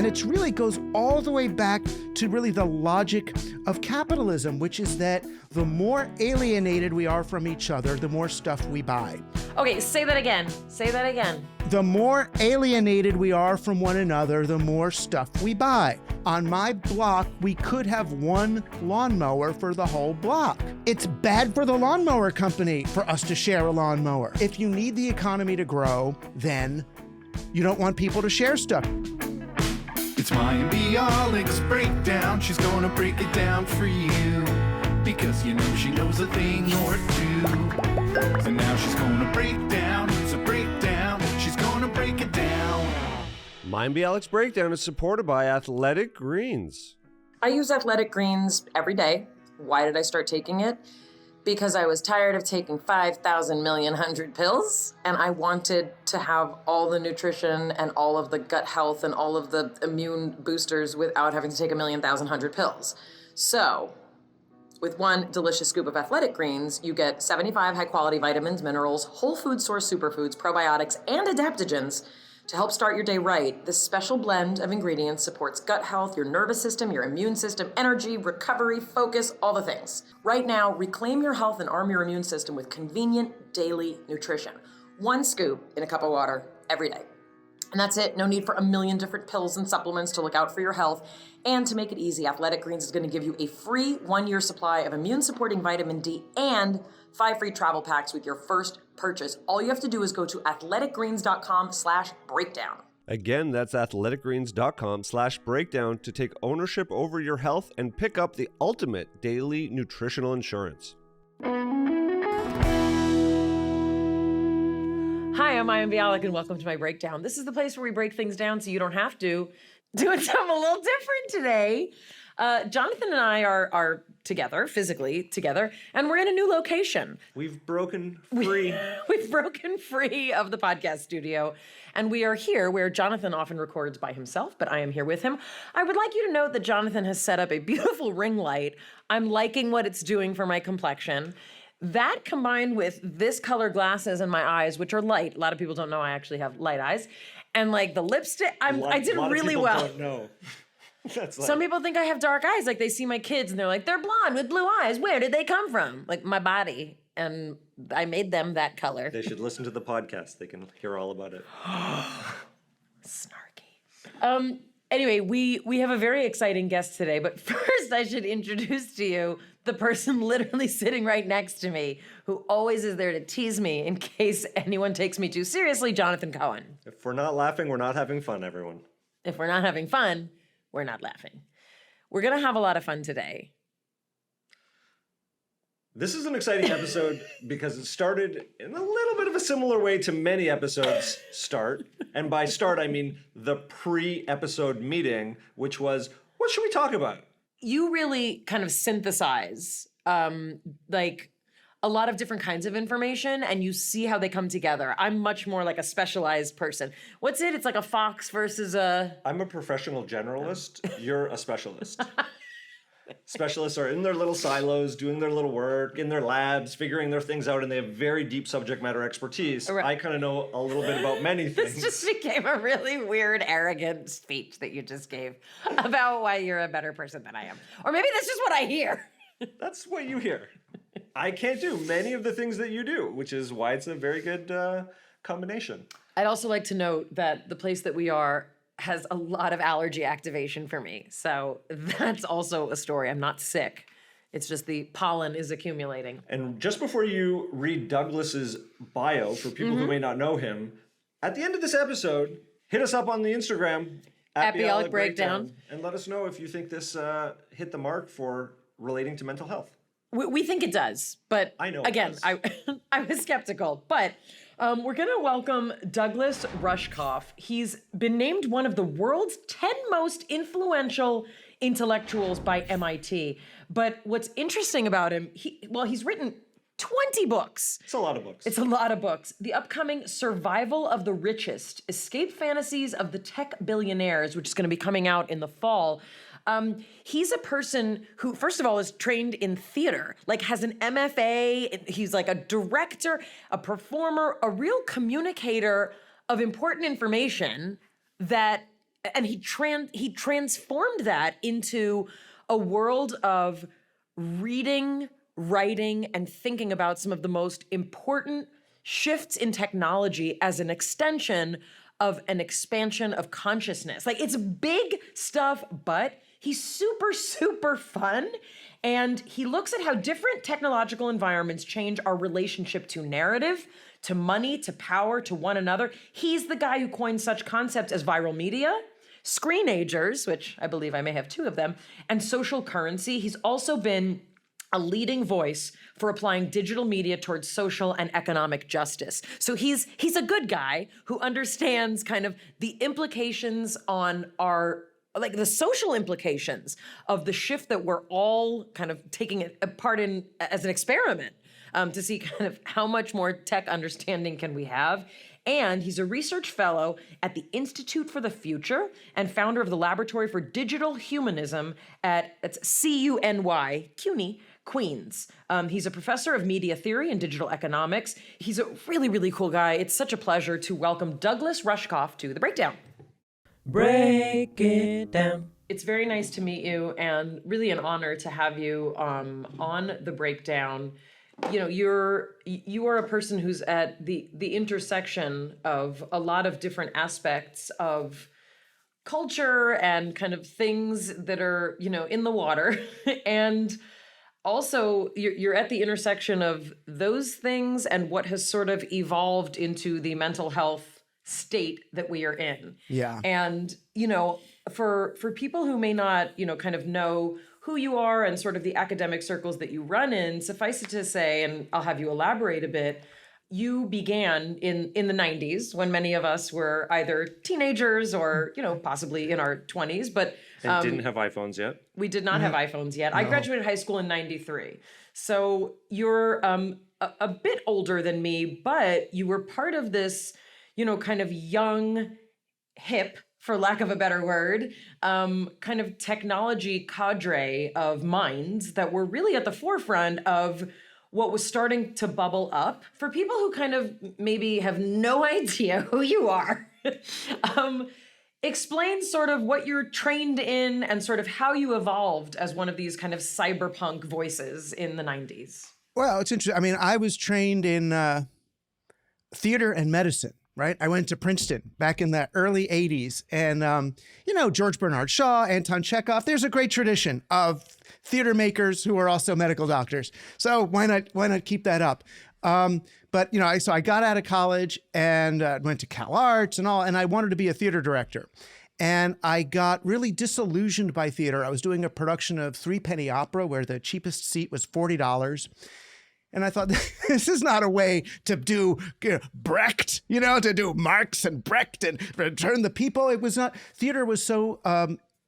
And it really goes all the way back to really the logic of capitalism, which is that the more alienated we are from each other, the more stuff we buy. Okay, say that again. Say that again. The more alienated we are from one another, the more stuff we buy. On my block, we could have one lawnmower for the whole block. It's bad for the lawnmower company for us to share a lawnmower. If you need the economy to grow, then you don't want people to share stuff. It's Mayim Bialik's breakdown. She's gonna break it down for you, because you know she knows a thing or two. And now she's gonna break down. It's a breakdown. She's gonna break it down. Mayim Bialik's breakdown is supported by Athletic Greens. I use Athletic Greens every day. Why did I start taking it? Because I was tired of taking 5,000 million hundred pills, and I wanted to have all the nutrition and all of the gut health and all of the immune boosters without having to take 1,000,000 hundred pills. So, with one delicious scoop of Athletic Greens, you get 75 high-quality vitamins, minerals, whole food source superfoods, probiotics, and adaptogens to help start your day right. This special blend of ingredients supports gut health, your nervous system, your immune system, energy, recovery, focus, all the things. Right now, reclaim your health and arm your immune system with convenient daily nutrition. One scoop in a cup of water every day. And that's it. No need for 1,000,000 different pills and supplements to look out for your health. And to make it easy, Athletic Greens is going to give you a free 1-year supply of immune-supporting vitamin D and 5 free travel packs with your first purchase. All you have to do is go to athleticgreens.com/breakdown. Again, that's athleticgreens.com/breakdown to take ownership over your health and pick up the ultimate daily nutritional insurance. Hi, I'm Mayim Bialik, and welcome to my breakdown. This is the place where we break things down so you don't have to. Doing something a little different today. Jonathan and I are together, physically together, and we're in a new location. We've broken free. We've broken free of the podcast studio, and we are here where Jonathan often records by himself, but I am here with him. I would like you to note that Jonathan has set up a beautiful ring light. I'm liking what it's doing for my complexion. That combined with this color glasses in my eyes, which are light. A lot of people don't know I actually have light eyes. And like the lipstick, I did really well. Don't know. That's Some people think I have dark eyes. Like they see my kids and they're like, they're blonde with blue eyes. Where did they come from? Like my body. And I made them that color. They should listen to the podcast. They can hear all about it. Snarky. Anyway, we have a very exciting guest today, but first I should introduce to you the person literally sitting right next to me who always is there to tease me in case anyone takes me too seriously, Jonathan Cohen. If we're not laughing, we're not having fun, everyone. If we're not having fun, we're not laughing. We're going to have a lot of fun today. This is an exciting episode because it started in a little bit of a similar way to many episodes start. And by start, I mean the pre-episode meeting, which was, what should we talk about? You really kind of synthesize like a lot of different kinds of information and you see how they come together. I'm much more like a specialized person. What's it? It's like a fox versus a... I'm a professional generalist. You're a specialist. Specialists are in their little silos, doing their little work, in their labs, figuring their things out, and they have very deep subject matter expertise. Right. I kind of know a little bit about many things. This just became a really weird, arrogant speech that you just gave about why you're a better person than I am. Or maybe that's just what I hear. That's what you hear. I can't do many of the things that you do, which is why it's a very good combination. I'd also like to note that the place that we are has a lot of allergy activation for me. So that's also a story. I'm not sick. It's just the pollen is accumulating. And just before you read Douglas's bio, for people who may not know him, at the end of this episode, hit us up on the Instagram At Bialik Breakdown and let us know if you think this hit the mark for relating to mental health. We think it does, but I know again, I was skeptical. But we're going to welcome Douglas Rushkoff. He's been named one of the world's 10 most influential intellectuals by MIT. But what's interesting about him, he's written 20 books. It's a lot of books. It's a lot of books. The upcoming Survival of the Richest, Escape Fantasies of the Tech Billionaires, which is going to be coming out in the fall. He's a person who, first of all, is trained in theater, like has an MFA. He's like a director, a performer, a real communicator of important information that and he transformed that into a world of reading, writing, and thinking about some of the most important shifts in technology as an extension of an expansion of consciousness. Like, it's big stuff, but he's super, super fun. And he looks at how different technological environments change our relationship to narrative, to money, to power, to one another. He's the guy who coined such concepts as viral media, screenagers, which I believe I may have 2 of them, and social currency. He's also been a leading voice for applying digital media towards social and economic justice. So he's a good guy who understands kind of the implications on our, like the social implications of the shift that we're all kind of taking it apart in as an experiment, to see kind of how much more tech understanding can we have. And he's a research fellow at the Institute for the Future and founder of the Laboratory for Digital Humanism it's CUNY, Queens. He's a professor of media theory and digital economics. He's a really, really cool guy. It's such a pleasure to welcome Douglas Rushkoff to The Breakdown. Break it down. It's very nice to meet you and really an honor to have you on The Breakdown. You know, you are a person who's at the intersection of a lot of different aspects of culture and kind of things that are, you know, in the water. And also you're at the intersection of those things and what has sort of evolved into the mental health state that we are in. Yeah. And, you know, for people who may not, you know, kind of know who you are and sort of the academic circles that you run in, suffice it to say, and I'll have you elaborate a bit, you began in the 90s when many of us were either teenagers or, you know, possibly in our 20s, but and didn't have iPhones yet. We did not have iPhones yet. No. I graduated high school in 93. So you're a bit older than me, but you were part of this, you know, kind of young, hip, for lack of a better word, kind of technology cadre of minds that were really at the forefront of what was starting to bubble up. For people who kind of maybe have no idea who you are, explain sort of what you're trained in and sort of how you evolved as one of these kind of cyberpunk voices in the 90s. Well, it's interesting. I mean, I was trained in theater and medicine. Right? I went to Princeton back in the early 80s. And, you know, George Bernard Shaw, Anton Chekhov, there's a great tradition of theater makers who are also medical doctors. So why not keep that up? But, you know, so I got out of college and went to Cal Arts and all, and I wanted to be a theater director. And I got really disillusioned by theater. I was doing a production of Three Penny Opera where the cheapest seat was $40. And I thought, this is not a way to do Brecht, you know, to do Marx and Brecht and return the people. It was not, theater was so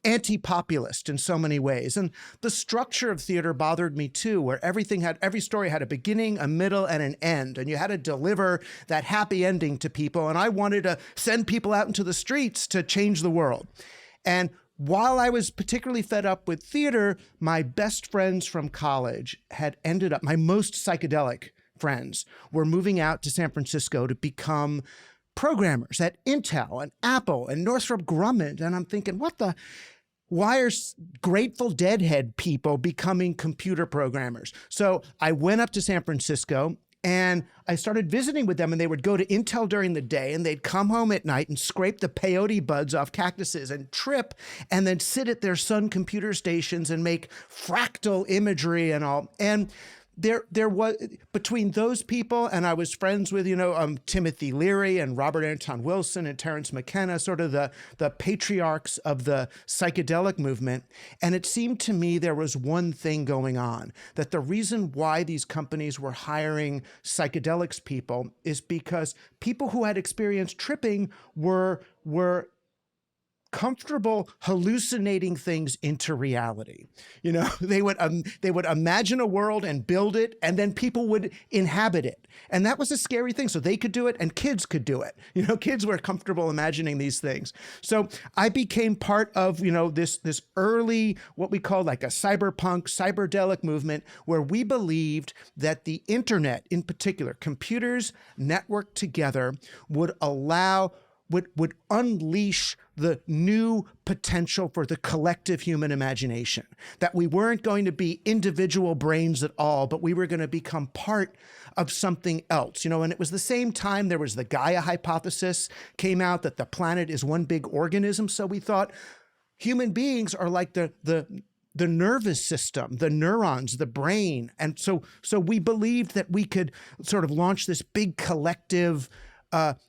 anti-populist in so many ways. And the structure of theater bothered me too, where every story had a beginning, a middle, and an end. And you had to deliver that happy ending to people. And I wanted to send people out into the streets to change the world. And while I was particularly fed up with theater, my best friends from college had ended up, my most psychedelic friends were moving out to San Francisco to become programmers at Intel and Apple and Northrop Grumman. And I'm thinking, why are Grateful Deadhead people becoming computer programmers? So I went up to San Francisco and I started visiting with them, and they would go to Intel during the day and they'd come home at night and scrape the peyote buds off cactuses and trip and then sit at their Sun computer stations and make fractal imagery and all. And there was, between those people, and I was friends with, Timothy Leary and Robert Anton Wilson and Terence McKenna, sort of the patriarchs of the psychedelic movement. And it seemed to me there was one thing going on, that the reason why these companies were hiring psychedelics people is because people who had experienced tripping were comfortable hallucinating things into reality. They would imagine a world and build it, and then people would inhabit it. And that was a scary thing. So they could do it and kids could do it. Kids were comfortable imagining these things. So I became part of, this early, what we call like a cyberpunk, cyberdelic movement, where we believed that the internet, in particular, computers networked together, would allow would unleash the new potential for the collective human imagination, that we weren't going to be individual brains at all, but we were going to become part of something else. And it was the same time there was the Gaia hypothesis came out, that the planet is one big organism. So we thought human beings are like the nervous system, the neurons, the brain. And so we believed that we could sort of launch this big collective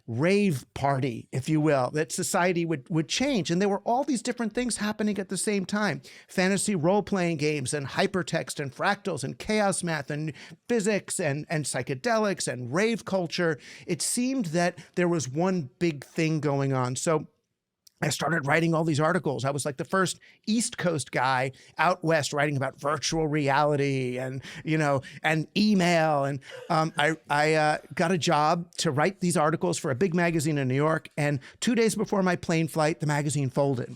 rave party, if you will, that society would change. And there were all these different things happening at the same time. Fantasy role-playing games and hypertext and fractals and chaos math and physics and psychedelics and rave culture. It seemed that there was one big thing going on. So I started writing all these articles. I was like the first East Coast guy out West writing about virtual reality and, and email. And I got a job to write these articles for a big magazine in New York. And 2 days before my plane flight, the magazine folded.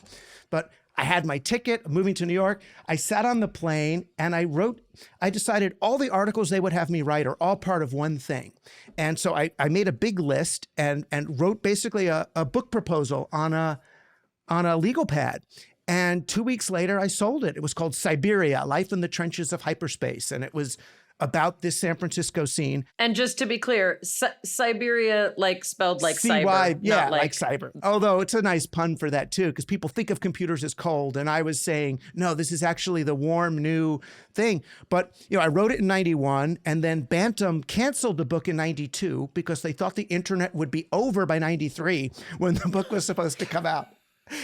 But I had my ticket, moving to New York. I sat on the plane and I decided all the articles they would have me write are all part of one thing. And so I made a big list and wrote basically a book proposal on a legal pad. And 2 weeks later, I sold it. It was called Siberia, Life in the Trenches of Hyperspace. And it was about this San Francisco scene. And just to be clear, Siberia, like spelled like C-Y, cyber. yeah, not like cyber. Although it's a nice pun for that too, because people think of computers as cold. And I was saying, no, this is actually the warm new thing. But, I wrote it in 91, and then Bantam canceled the book in 92 because they thought the internet would be over by 93 when the book was supposed to come out.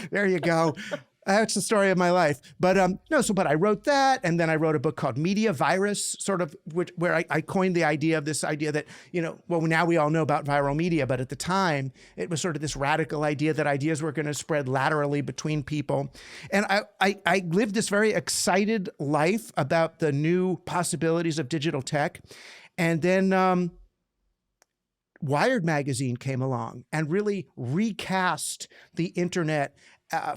There you go. That's the story of my life. But but I wrote that, and then I wrote a book called Media Virus, sort of where I coined the idea that, now we all know about viral media, but at the time it was sort of this radical idea that ideas were going to spread laterally between people. And I lived this very excited life about the new possibilities of digital tech. And then Wired magazine came along and really recast the internet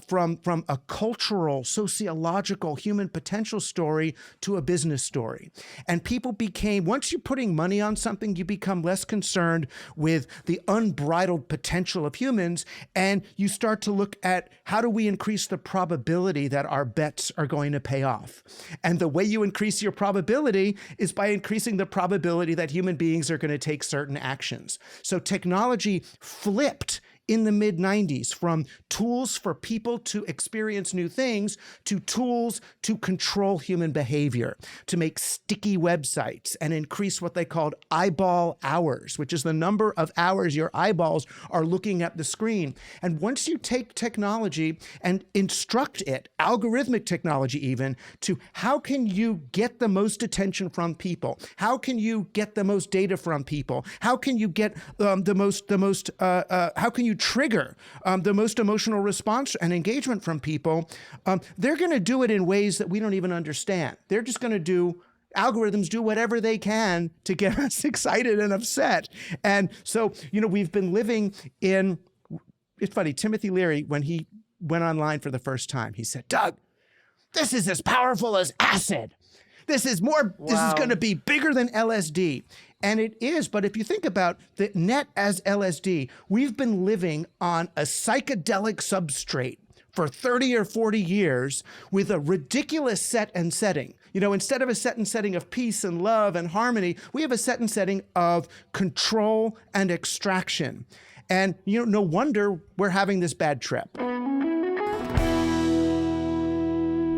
from a cultural, sociological, human potential story to a business story. And people became, once you're putting money on something, you become less concerned with the unbridled potential of humans, and you start to look at how do we increase the probability that our bets are going to pay off. And the way you increase your probability is by increasing the probability that human beings are going to take certain actions. So technology flipped in the mid-90s from tools for people to experience new things to tools to control human behavior, to make sticky websites and increase what they called eyeball hours, which is the number of hours your eyeballs are looking at the screen. And once you take technology and instruct it, algorithmic technology even, to how can you get the most attention from people? How can you get the most data from people? How can you get how can you trigger the most emotional response and engagement from people? They're going to do it in ways that we don't even understand. They're just going to algorithms do whatever they can to get us excited and upset. And so, we've been living in, it's funny, Timothy Leary, when he went online for the first time, he said, "Doug, this is as powerful as acid. This is going to be bigger than LSD." And it is, but if you think about the net as LSD, we've been living on a psychedelic substrate for 30 or 40 years with a ridiculous set and setting. Instead of a set and setting of peace and love and harmony, we have a set and setting of control and extraction. And, no wonder we're having this bad trip.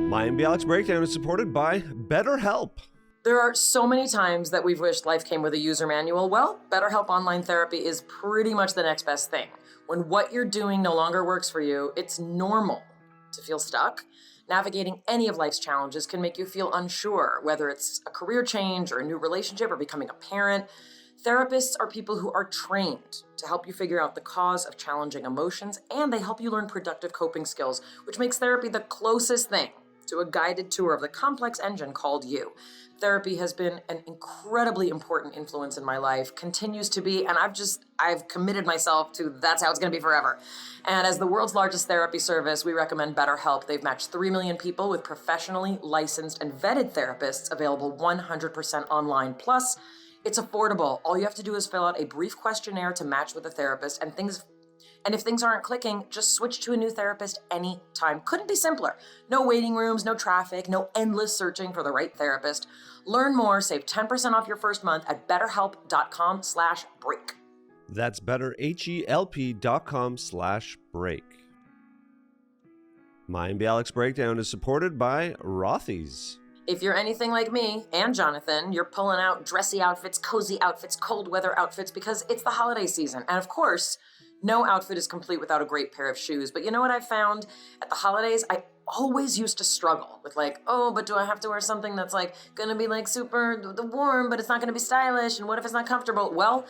Mayim and Bialik's Breakdown is supported by BetterHelp. There are so many times that we've wished life came with a user manual. Well, BetterHelp Online Therapy is pretty much the next best thing. When what you're doing no longer works for you, it's normal to feel stuck. Navigating any of life's challenges can make you feel unsure, whether it's a career change or a new relationship or becoming a parent. Therapists are people who are trained to help you figure out the cause of challenging emotions, and they help you learn productive coping skills, which makes therapy the closest thing to a guided tour of the complex engine called you. Therapy has been an incredibly important influence in my life, continues to be, and I've committed myself to that's how it's going to be forever. And as the world's largest therapy service, we recommend BetterHelp. They've matched 3 million people with professionally licensed and vetted therapists available 100% online. Plus, it's affordable. All you have to do is fill out a brief questionnaire to match with a therapist, and things And if things aren't clicking, just switch to a new therapist anytime. Couldn't be simpler. No waiting rooms, no traffic, no endless searching for the right therapist. Learn more, save 10% off your first month at betterhelp.com/break. That's betterhelp.com/break. Mayim and Bialik's Breakdown is supported by Rothy's. If you're anything like me and Jonathan, you're pulling out dressy outfits, cozy outfits, cold weather outfits because it's the holiday season. And of course, no outfit is complete without a great pair of shoes. But you know what I found? At the holidays, I always used to struggle with like, oh, but do I have to wear something that's like gonna be like super warm, but it's not gonna be stylish? And what if it's not comfortable? Well,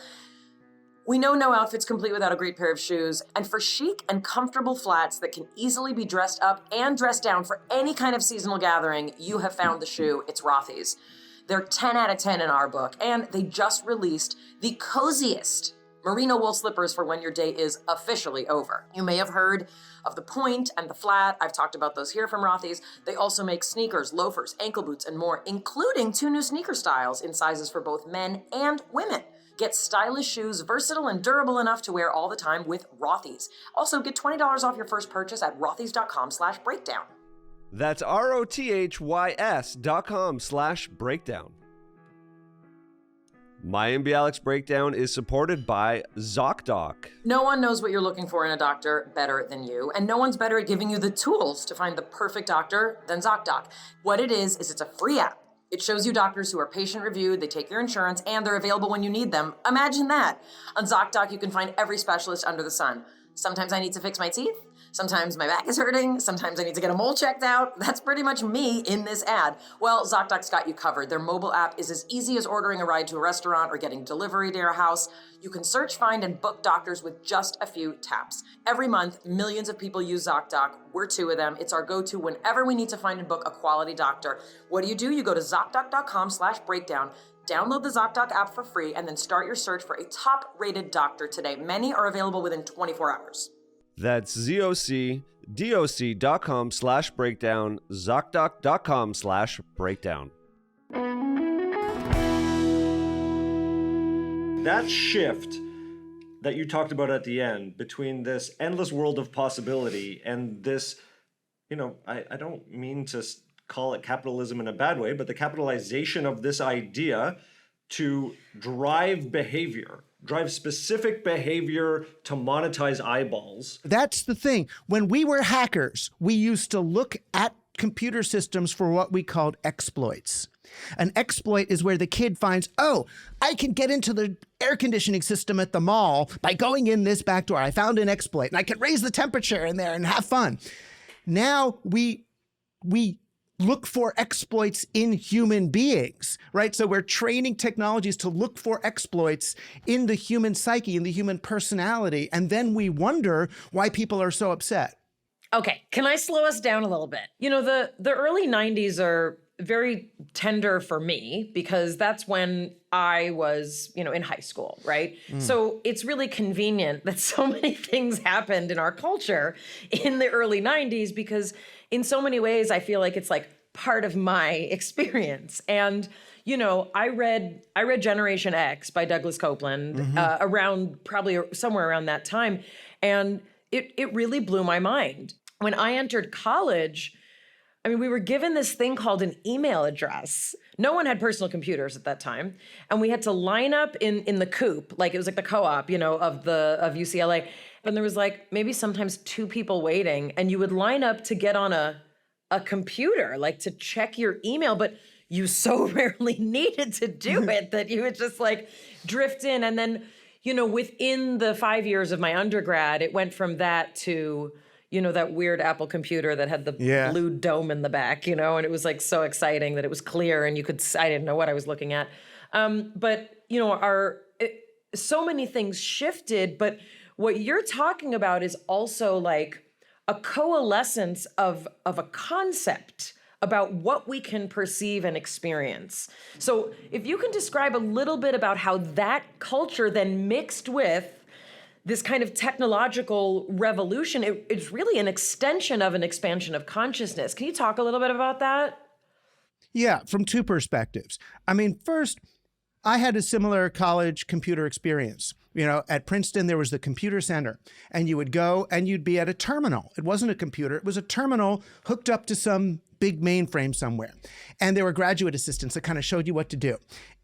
we know no outfit's complete without a great pair of shoes, and for chic and comfortable flats that can easily be dressed up and dressed down for any kind of seasonal gathering, you have found the shoe. It's Rothy's. They're 10 out of 10 in our book, and they just released the coziest merino wool slippers for when your day is officially over. You may have heard of the point and the flat. I've talked about those here from Rothy's. They also make sneakers, loafers, ankle boots, and more, including 2 new sneaker styles in sizes for both men and women. Get stylish shoes, versatile and durable enough to wear all the time with Rothy's. Also, get $20 off your first purchase at rothys.com/breakdown. That's ROTHYS.com/breakdown. Mayim and Bialik's Breakdown is supported by ZocDoc. No one knows what you're looking for in a doctor better than you, and no one's better at giving you the tools to find the perfect doctor than ZocDoc. What it is it's a free app. It shows you doctors who are patient-reviewed, they take your insurance, and they're available when you need them. Imagine that. On ZocDoc, you can find every specialist under the sun. Sometimes I need to fix my teeth. Sometimes my back is hurting. Sometimes I need to get a mole checked out. That's pretty much me in this ad. Well, ZocDoc's got you covered. Their mobile app is as easy as ordering a ride to a restaurant or getting delivery to your house. You can search, find, and book doctors with just a few taps. Every month, millions of people use ZocDoc. We're 2 of them. It's our go-to whenever we need to find and book a quality doctor. What do? You go to ZocDoc.com/breakdown. Download the ZocDoc app for free and then start your search for a top-rated doctor today. Many are available within 24 hours. That's ZocDoc.com/breakdown, ZocDoc.com/breakdown. That shift that you talked about at the end between this endless world of possibility and this, I don't mean to call it capitalism in a bad way, but the capitalization of this idea to drive behavior, drive specific behavior to monetize eyeballs. That's the thing. When we were hackers, we used to look at computer systems for what we called exploits. An exploit is where the kid finds, oh, I can get into the air conditioning system at the mall by going in this back door. I found an exploit and I can raise the temperature in there and have fun. Now we look for exploits in human beings, right? So we're training technologies to look for exploits in the human psyche, in the human personality. And then we wonder why people are so upset. Okay, can I slow us down a little bit? The early 90s are very tender for me because that's when I was, in high school, right? So it's really convenient that so many things happened in our culture in the early 90s because in so many ways I feel like it's like part of my experience. And, I read Generation X by Douglas Copeland around probably somewhere around that time. And it really blew my mind. When I entered college, we were given this thing called an email address. No one had personal computers at that time. And we had to line up in the coop, like it was like the co-op, of UCLA. And there was like maybe sometimes 2 people waiting and you would line up to get on a computer, like to check your email, but you so rarely needed to do it that you would just like drift in. And then, within the 5 years of my undergrad, it went from that to that weird Apple computer that had the blue dome in the back, and it was like so exciting that it was clear and I didn't know what I was looking at. But so many things shifted, but what you're talking about is also like a coalescence of a concept about what we can perceive and experience. So if you can describe a little bit about how that culture then mixed with this kind of technological revolution, it's really an extension of an expansion of consciousness. Can you talk a little bit about that? Yeah, from 2 perspectives. First, I had a similar college computer experience. At Princeton, there was the computer center, and you would go and you'd be at a terminal. It wasn't a computer. It was a terminal hooked up to some big mainframe somewhere. And there were graduate assistants that kind of showed you what to do.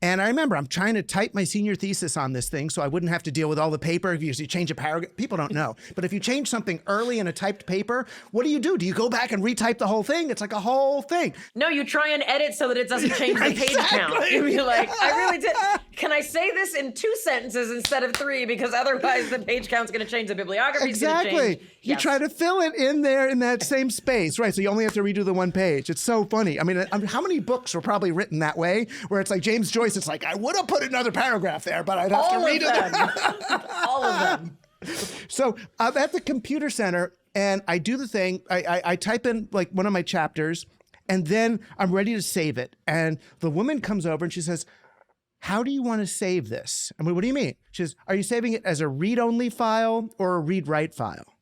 And I remember I'm trying to type my senior thesis on this thing so I wouldn't have to deal with all the paper. If you change a paragraph, people don't know. But if you change something early in a typed paper, what do? Do you go back and retype the whole thing? It's like a whole thing. No, you try and edit so that it doesn't change the page count. You'd be like, I really did. Can I say this in 2 sentences instead of 3? Because otherwise the page count's going to change, the bibliography's going to change. You try to fill it in there in that same space, right? So you only have to redo the one page. It's so funny. I mean, how many books were probably written that way, where it's like James Joyce, it's like, I would have put another paragraph there, but I'd have to redo them. All of them. So I'm at the computer center, and I do the thing. I type in like one of my chapters, and then I'm ready to save it. And the woman comes over and she says, how do you want to save this? I mean, what do you mean? She says, are you saving it as a read-only file or a read-write file?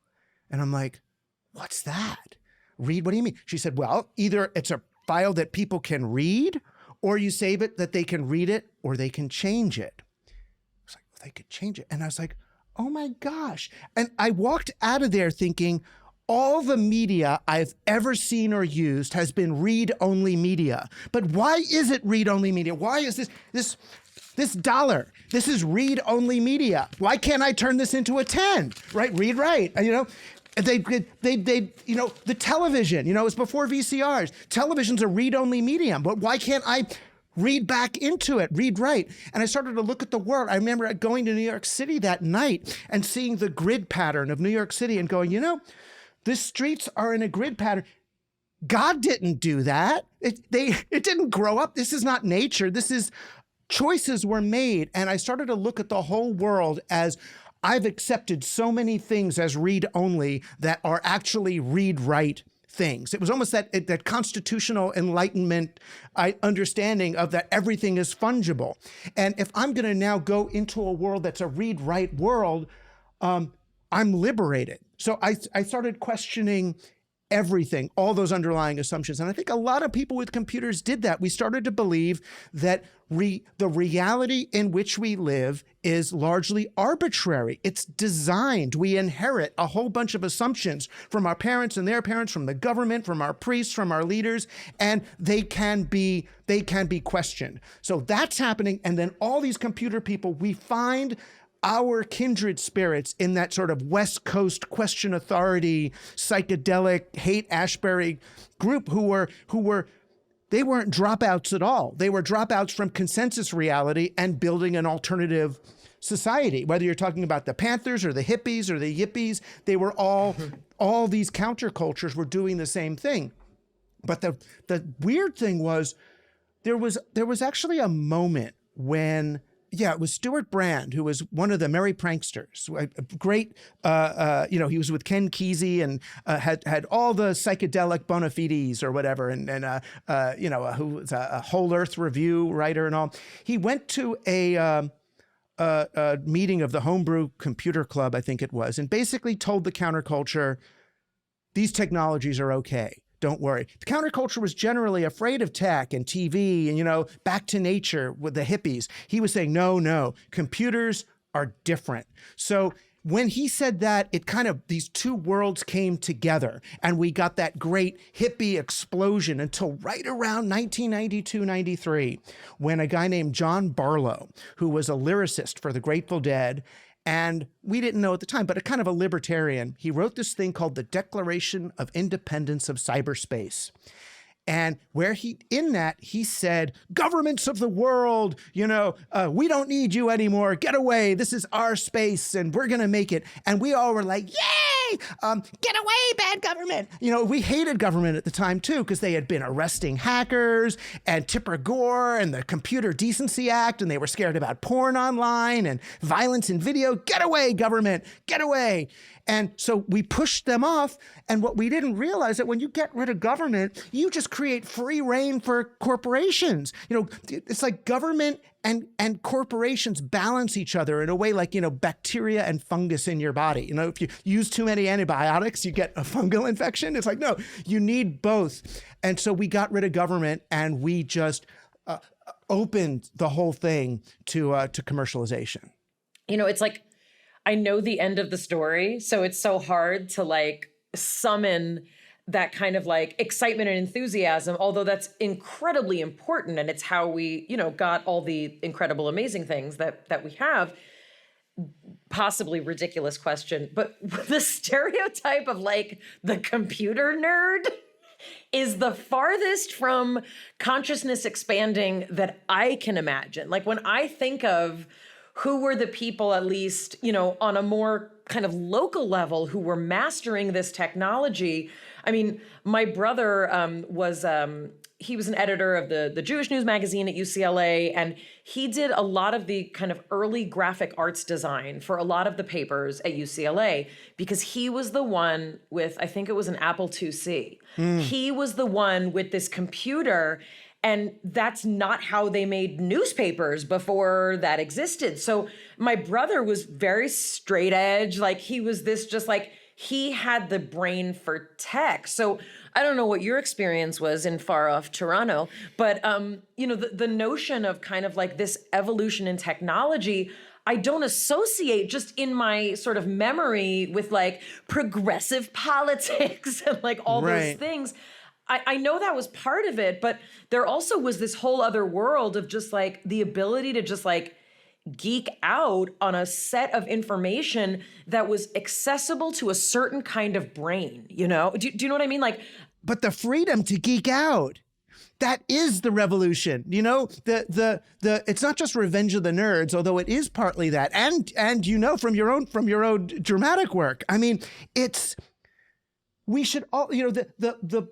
And I'm like, what's that? Read, what do you mean? She said, well, either it's a file that people can read, or you save it that they can read it, or they can change it. I was like, well, they could change it. And I was like, oh my gosh. And I walked out of there thinking, all the media I've ever seen or used has been read-only media. But why is it read-only media? Why is this dollar? This is read-only media. Why can't I turn this into a 10? Right? Read, write. They the television, it was before VCRs. Television's a read-only medium, but why can't I read back into it, read, write? And I started to look at the world. I remember going to New York City that night and seeing the grid pattern of New York City and going, the streets are in a grid pattern. God didn't do that. It didn't grow up. This is not nature. This is choices were made. And I started to look at the whole world as I've accepted so many things as read-only that are actually read-write things. It was almost that constitutional enlightenment understanding of that everything is fungible. And if I'm going to now go into a world that's a read-write world, I'm liberated. So I started questioning everything, all those underlying assumptions. And I think a lot of people with computers did that. We started to believe that the reality in which we live is largely arbitrary. It's designed. We inherit a whole bunch of assumptions from our parents and their parents, from the government, from our priests, from our leaders, and they can be questioned. So that's happening. And then all these computer people, we find our kindred spirits in that sort of West Coast question authority, psychedelic, hate Ashbury group who they weren't dropouts at all. They were dropouts from consensus reality and building an alternative society. Whether you're talking about the Panthers or the hippies or the yippies, they were all these countercultures were doing the same thing. But the weird thing was there was actually a moment when it was Stuart Brand, who was one of the Merry Pranksters, a great, he was with Ken Kesey and had all the psychedelic bona fides or whatever, and who was a Whole Earth Review writer and all. He went to a meeting of the Homebrew Computer Club, I think it was, and basically told the counterculture, these technologies are okay. Don't worry. The counterculture was generally afraid of tech and TV and, back to nature with the hippies. He was saying, no, computers are different. So when he said that, it kind of, these two worlds came together and we got that great hippie explosion until right around 1992, 93, when a guy named John Barlow, who was a lyricist for the Grateful Dead, and we didn't know at the time, but a kind of a libertarian, he wrote this thing called the Declaration of Independence of Cyberspace. And where he said, governments of the world, we don't need you anymore. Get away. This is our space and we're going to make it. And we all were like, yay, get away, bad government. We hated government at the time too, because they had been arresting hackers and Tipper Gore and the Computer Decency Act. And they were scared about porn online and violence in video. Get away, government, get away. And so we pushed them off. And what we didn't realize that when you get rid of government, you just create free reign for corporations. It's like government and corporations balance each other in a way like, bacteria and fungus in your body. If you use too many antibiotics, you get a fungal infection. It's like, no, you need both. And so we got rid of government and we just opened the whole thing to commercialization. it's like, I know the end of the story, so it's so hard to like summon that kind of like excitement and enthusiasm, although that's incredibly important. And it's how we, got all the incredible, amazing things that we have. Possibly ridiculous question, but the stereotype of like the computer nerd is the farthest from consciousness expanding that I can imagine. Like when I think of who were the people, at least, on a more kind of local level, who were mastering this technology. I mean, my brother he was an editor of the Jewish News magazine at UCLA, and he did a lot of the kind of early graphic arts design for a lot of the papers at UCLA, because he was the one with, I think it was an Apple IIc. He was the one with this computer, and that's not how they made newspapers before that existed. So my brother was very straight edge. Like he was this just like, he had the brain for tech. So I don't know what your experience was in far off Toronto, but the notion of kind of like this evolution in technology, I don't associate just in my sort of memory with like progressive politics and like all those things. I know that was part of it, but there also was this whole other world of just like the ability to just like geek out on a set of information that was accessible to a certain kind of brain, Do you know what I mean? Like, but the freedom to geek out, that is the revolution. It's not just Revenge of the Nerds, although it is partly that. And from your own dramatic work. I mean, we should all, the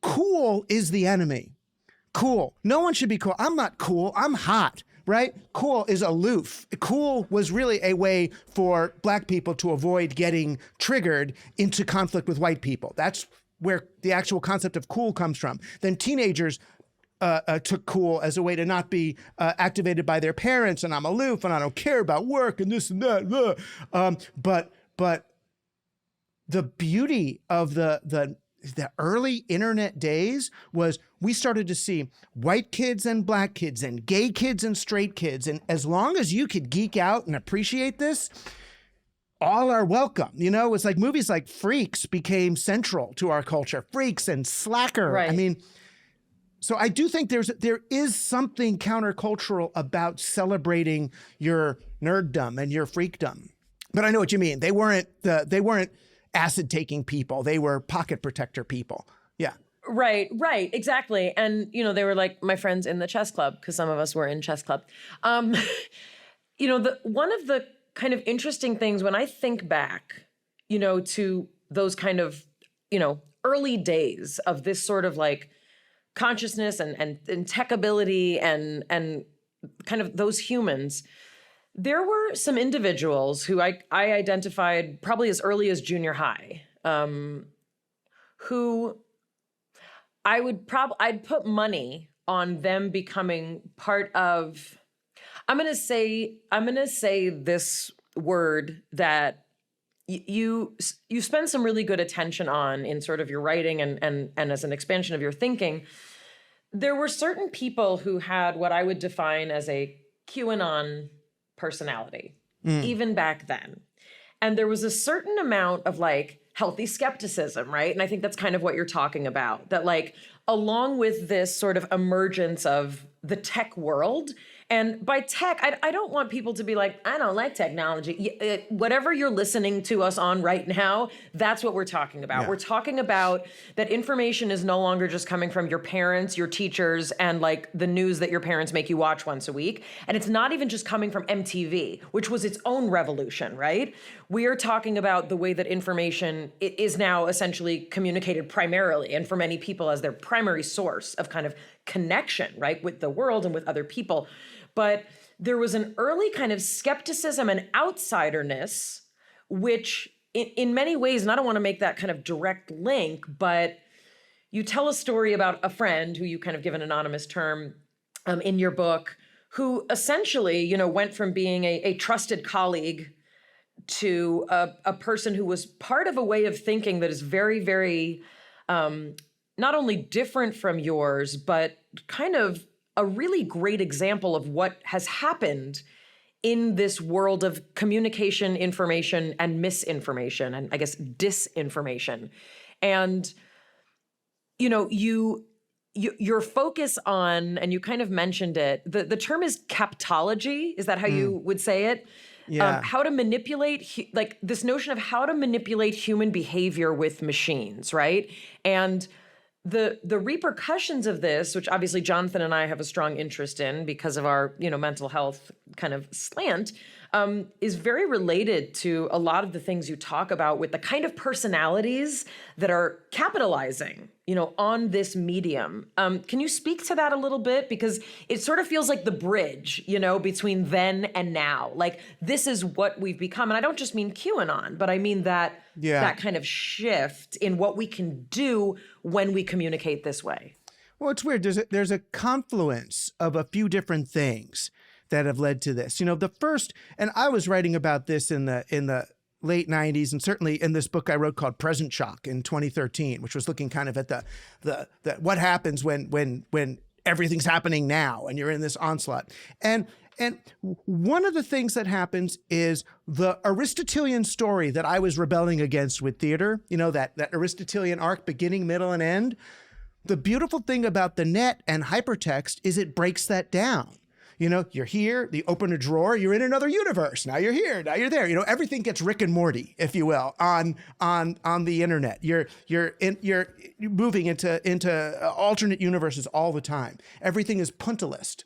cool is the enemy. Cool. No one should be cool. I'm not cool. I'm hot. Right? Cool is aloof. Cool was really a way for Black people to avoid getting triggered into conflict with white people. That's where the actual concept of cool comes from. Then teenagers took cool as a way to not be activated by their parents, and I'm aloof and I don't care about work and this and that. But the beauty of the early internet days was we started to see white kids and Black kids and gay kids and straight kids. And as long as you could geek out and appreciate this, all are welcome. It's like movies like Freaks became central to our culture. Freaks and Slacker. Right. I mean, so I do think there is something countercultural about celebrating your nerddom and your freakdom. But I know what you mean. They weren't acid-taking people. They were pocket protector people. Yeah. Right, exactly. And, they were like my friends in the chess club, because some of us were in chess club. One of the kind of interesting things when I think back, to those kind of, early days of this sort of like consciousness and tech ability and kind of those humans, there were some individuals who I identified probably as early as junior high, who I'd put money on them becoming part of. I'm gonna say this word that you spend some really good attention on in sort of your writing and as an expansion of your thinking. There were certain people who had what I would define as a QAnon personality, even back then. And there was a certain amount of like healthy skepticism, right? And I think that's kind of what you're talking about, that like along with this sort of emergence of the tech world. And by tech, I don't want people to be like, I don't like technology. Whatever you're listening to us on right now, that's what we're talking about. Yeah. We're talking about that information is no longer just coming from your parents, your teachers, and like the news that your parents make you watch once a week. And it's not even just coming from MTV, which was its own revolution, right? We are talking about the way that information is now essentially communicated primarily, and for many people as their primary source of kind of connection, right, with the world and with other people. But there was an early kind of skepticism and outsiderness, which in many ways, and I don't want to make that kind of direct link, but you tell a story about a friend who you kind of give an anonymous term in your book, who essentially, went from being a trusted colleague to a person who was part of a way of thinking that is very, very not only different from yours, but kind of a really great example of what has happened in this world of communication, information, and misinformation, and I guess disinformation. And, you know, your focus on, and you kind of mentioned it, the term is captology. Is that how you would say it? Yeah. How to manipulate, like this notion of how to manipulate human behavior with machines, right? And the repercussions of this, which obviously Jonathan and I have a strong interest in because of our, you know, mental health kind of slant, is very related to a lot of the things you talk about with the kind of personalities that are capitalizing, you know, on this medium. Can you speak to that a little bit? Because it sort of feels like the bridge, you know, between then and now. Like, this is what we've become. And I don't just mean QAnon, but I mean that that kind of shift in what we can do when we communicate this way. Well, it's weird. There's a confluence of a few different things that have led to this. You know, the first, and I was writing about this in the late 90s, and certainly in this book I wrote called Present Shock in 2013, which was looking kind of at the what happens when everything's happening now and you're in this onslaught. And one of the things that happens is the Aristotelian story that I was rebelling against with theater, you know, that Aristotelian arc, beginning, middle, and end. The beautiful thing about the net and hypertext is it breaks that down. You know, you're here, you open a drawer, you're in another universe. Now you're here, now you're there. You know, everything gets Rick and Morty, if you will, on the internet. You're moving into alternate universes all the time. Everything is puntillist.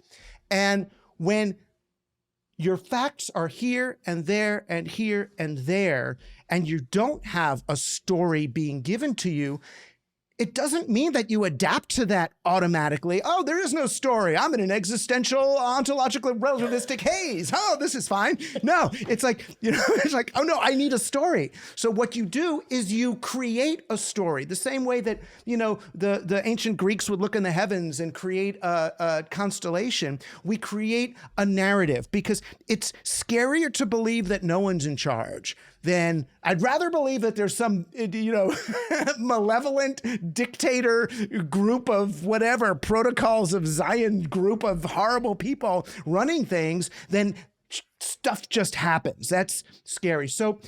And when your facts are here and there and here and there, and you don't have a story being given to you, it doesn't mean that you adapt to that automatically. Oh, there is no story. I'm in an existential, ontological, relativistic haze. Oh, this is fine. No, it's like, you know, it's like, oh no, I need a story. So what you do is you create a story. The same way that, you know, the ancient Greeks would look in the heavens and create a constellation. We create a narrative because it's scarier to believe that no one's in charge than I'd rather believe that there's some, you know, malevolent dictator group of whatever, protocols of Zion group of horrible people running things than stuff just happens. That's scary. So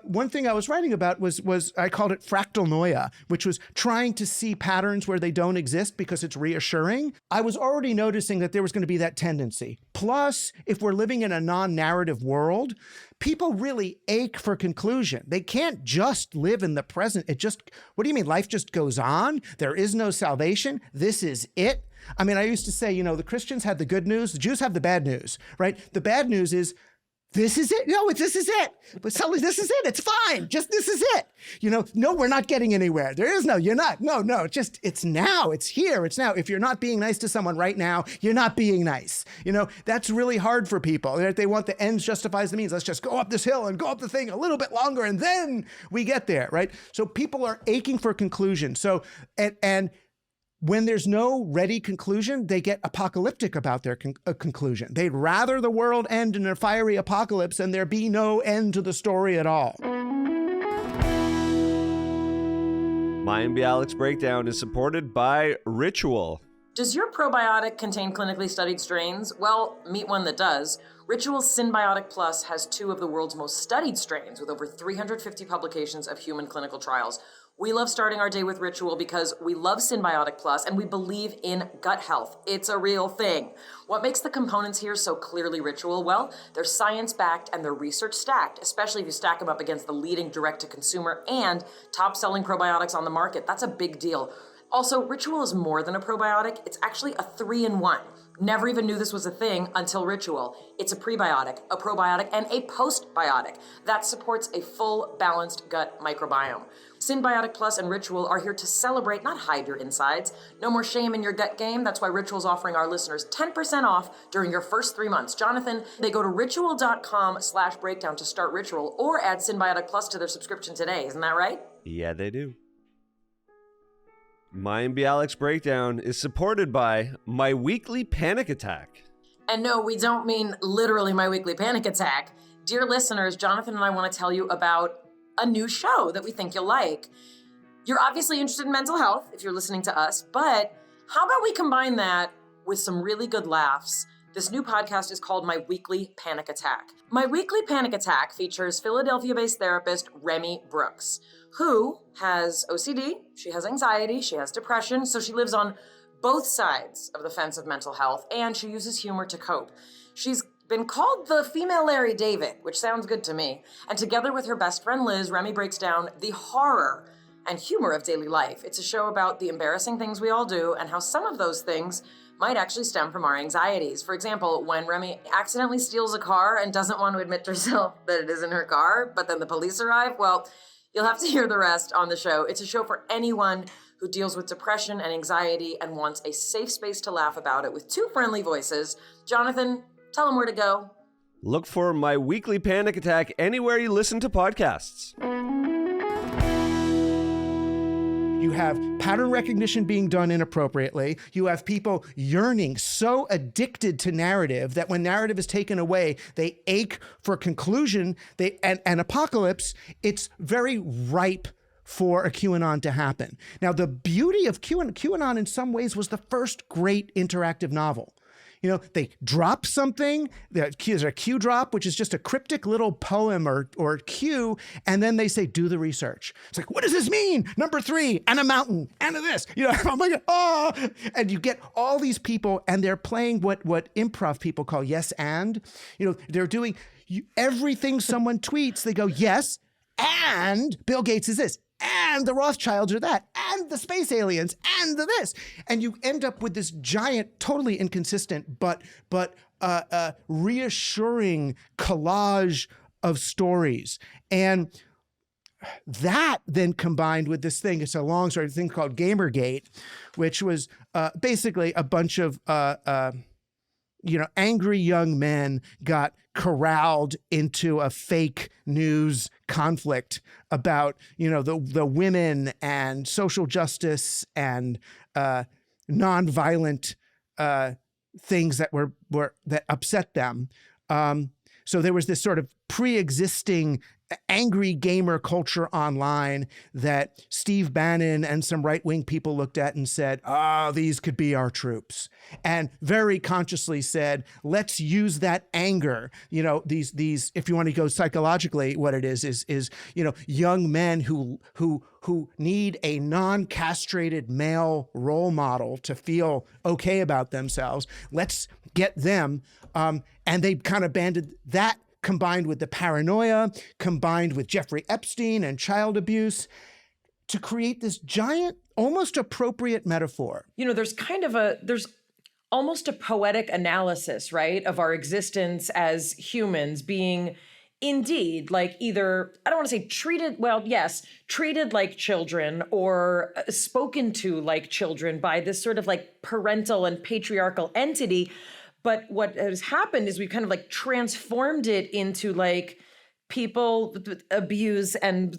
one thing I was writing about was I called it fractal noia, which was trying to see patterns where they don't exist because it's reassuring. I was already noticing that there was going to be that tendency. Plus, if we're living in a non-narrative world, people really ache for conclusion. They can't just live in the present. What do you mean? Life just goes on? There is no salvation? This is it? I mean, I used to say, you know, the Christians had the good news, the Jews have the bad news, right? The bad news is, this is it. No, this is it. But Sully, this is it. It's fine. Just this is it. You know, no, we're not getting anywhere. There is no, you're not. No, it's now. It's here. It's now. If you're not being nice to someone right now, you're not being nice. You know, that's really hard for people. They want the ends justifies the means. Let's just go up this hill and go up the thing a little bit longer and then we get there, right? So people are aching for conclusion. So, and when there's no ready conclusion, they get apocalyptic about their conclusion. They'd rather the world end in a fiery apocalypse and there be no end to the story at all. Mayim and Bialik's breakdown is supported by Ritual. Does your probiotic contain clinically studied strains? Well, meet one that does. Ritual Synbiotic Plus has 2 of the world's most studied strains with over 350 publications of human clinical trials. We love starting our day with Ritual because we love Synbiotic Plus and we believe in gut health. It's a real thing. What makes the components here so clearly Ritual? Well, they're science-backed and they're research-stacked, especially if you stack them up against the leading direct-to-consumer and top-selling probiotics on the market. That's a big deal. Also, Ritual is more than a probiotic. It's actually a 3-in-1. Never even knew this was a thing until Ritual. It's a prebiotic, a probiotic, and a postbiotic that supports a full, balanced gut microbiome. Synbiotic Plus and Ritual are here to celebrate, not hide your insides. No more shame in your gut game. That's why Ritual's offering our listeners 10% off during your first 3 months. Jonathan, they go to ritual.com/breakdown to start Ritual or add Synbiotic Plus to their subscription today. Isn't that right? Yeah, they do. Mayim and Bialik's breakdown is supported by My Weekly Panic Attack. And no, we don't mean literally my weekly panic attack. Dear listeners, Jonathan and I want to tell you about a new show that we think you'll like. You're obviously interested in mental health if you're listening to us, but how about we combine that with some really good laughs This new podcast is called My Weekly Panic Attack. My Weekly Panic Attack features Philadelphia-based therapist Remy Brooks, who has OCD, she has anxiety, she has depression, so she lives on both sides of the fence of mental health, and she uses humor to cope. She's been called the female Larry David, which sounds good to me. And together with her best friend Liz, Remy breaks down the horror and humor of daily life. It's a show about the embarrassing things we all do and how some of those things might actually stem from our anxieties. For example, when Remy accidentally steals a car and doesn't want to admit to herself that it isn't her car, but then the police arrive, well, you'll have to hear the rest on the show. It's a show for anyone who deals with depression and anxiety and wants a safe space to laugh about it with two friendly voices. Jonathan, tell them where to go. Look for My Weekly Panic Attack anywhere you listen to podcasts. You have pattern recognition being done inappropriately. You have people yearning, so addicted to narrative that when narrative is taken away, they ache for conclusion. And apocalypse, it's very ripe for a QAnon to happen. Now, the beauty of QAnon in some ways was the first great interactive novel. You know, they drop something, there's a Q drop, which is just a cryptic little poem or Q, and then they say, do the research. It's like, what does this mean? Number 3, and a mountain, and a this. You know, oh my God, oh! And you get all these people, and they're playing what improv people call yes and. You know, they're doing everything someone tweets, they go, yes, and Bill Gates is this. And the Rothschilds are that, and the space aliens, and the this. And you end up with this giant, totally inconsistent, but reassuring collage of stories. And that then combined with this thing, it's a long story, thing called Gamergate, which was basically a bunch of angry young men got corralled into a fake news conflict about, the women and social justice and nonviolent things that upset them. So there was this sort of pre-existing angry gamer culture online that Steve Bannon and some right-wing people looked at and said, these could be our troops. And very consciously said, let's use that anger. These, if you want to go psychologically, what it is young men who need a non-castrated male role model to feel okay about themselves. Let's get them. And they kind of banded that, combined with the paranoia, combined with Jeffrey Epstein and child abuse, to create this giant, almost appropriate metaphor. There's there's almost a poetic analysis, right, of our existence as humans being indeed like either, I don't want to say treated like children or spoken to like children by this sort of like parental and patriarchal entity. But what has happened is we've kind of like transformed it into like people abuse and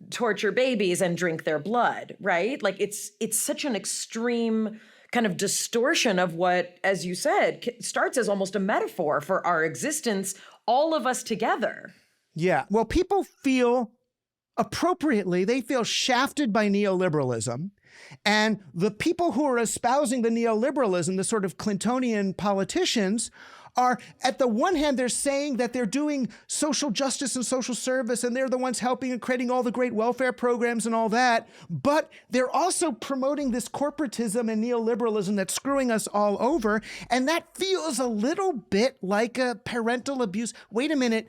torture babies and drink their blood, right? Like it's such an extreme kind of distortion of what, as you said, starts as almost a metaphor for our existence, all of us together. Yeah. Well, people feel appropriately, they feel shafted by neoliberalism. And the people who are espousing the neoliberalism, the sort of Clintonian politicians, are, at the one hand, they're saying that they're doing social justice and social service, and they're the ones helping and creating all the great welfare programs and all that. But they're also promoting this corporatism and neoliberalism that's screwing us all over. And that feels a little bit like a parental abuse. Wait a minute.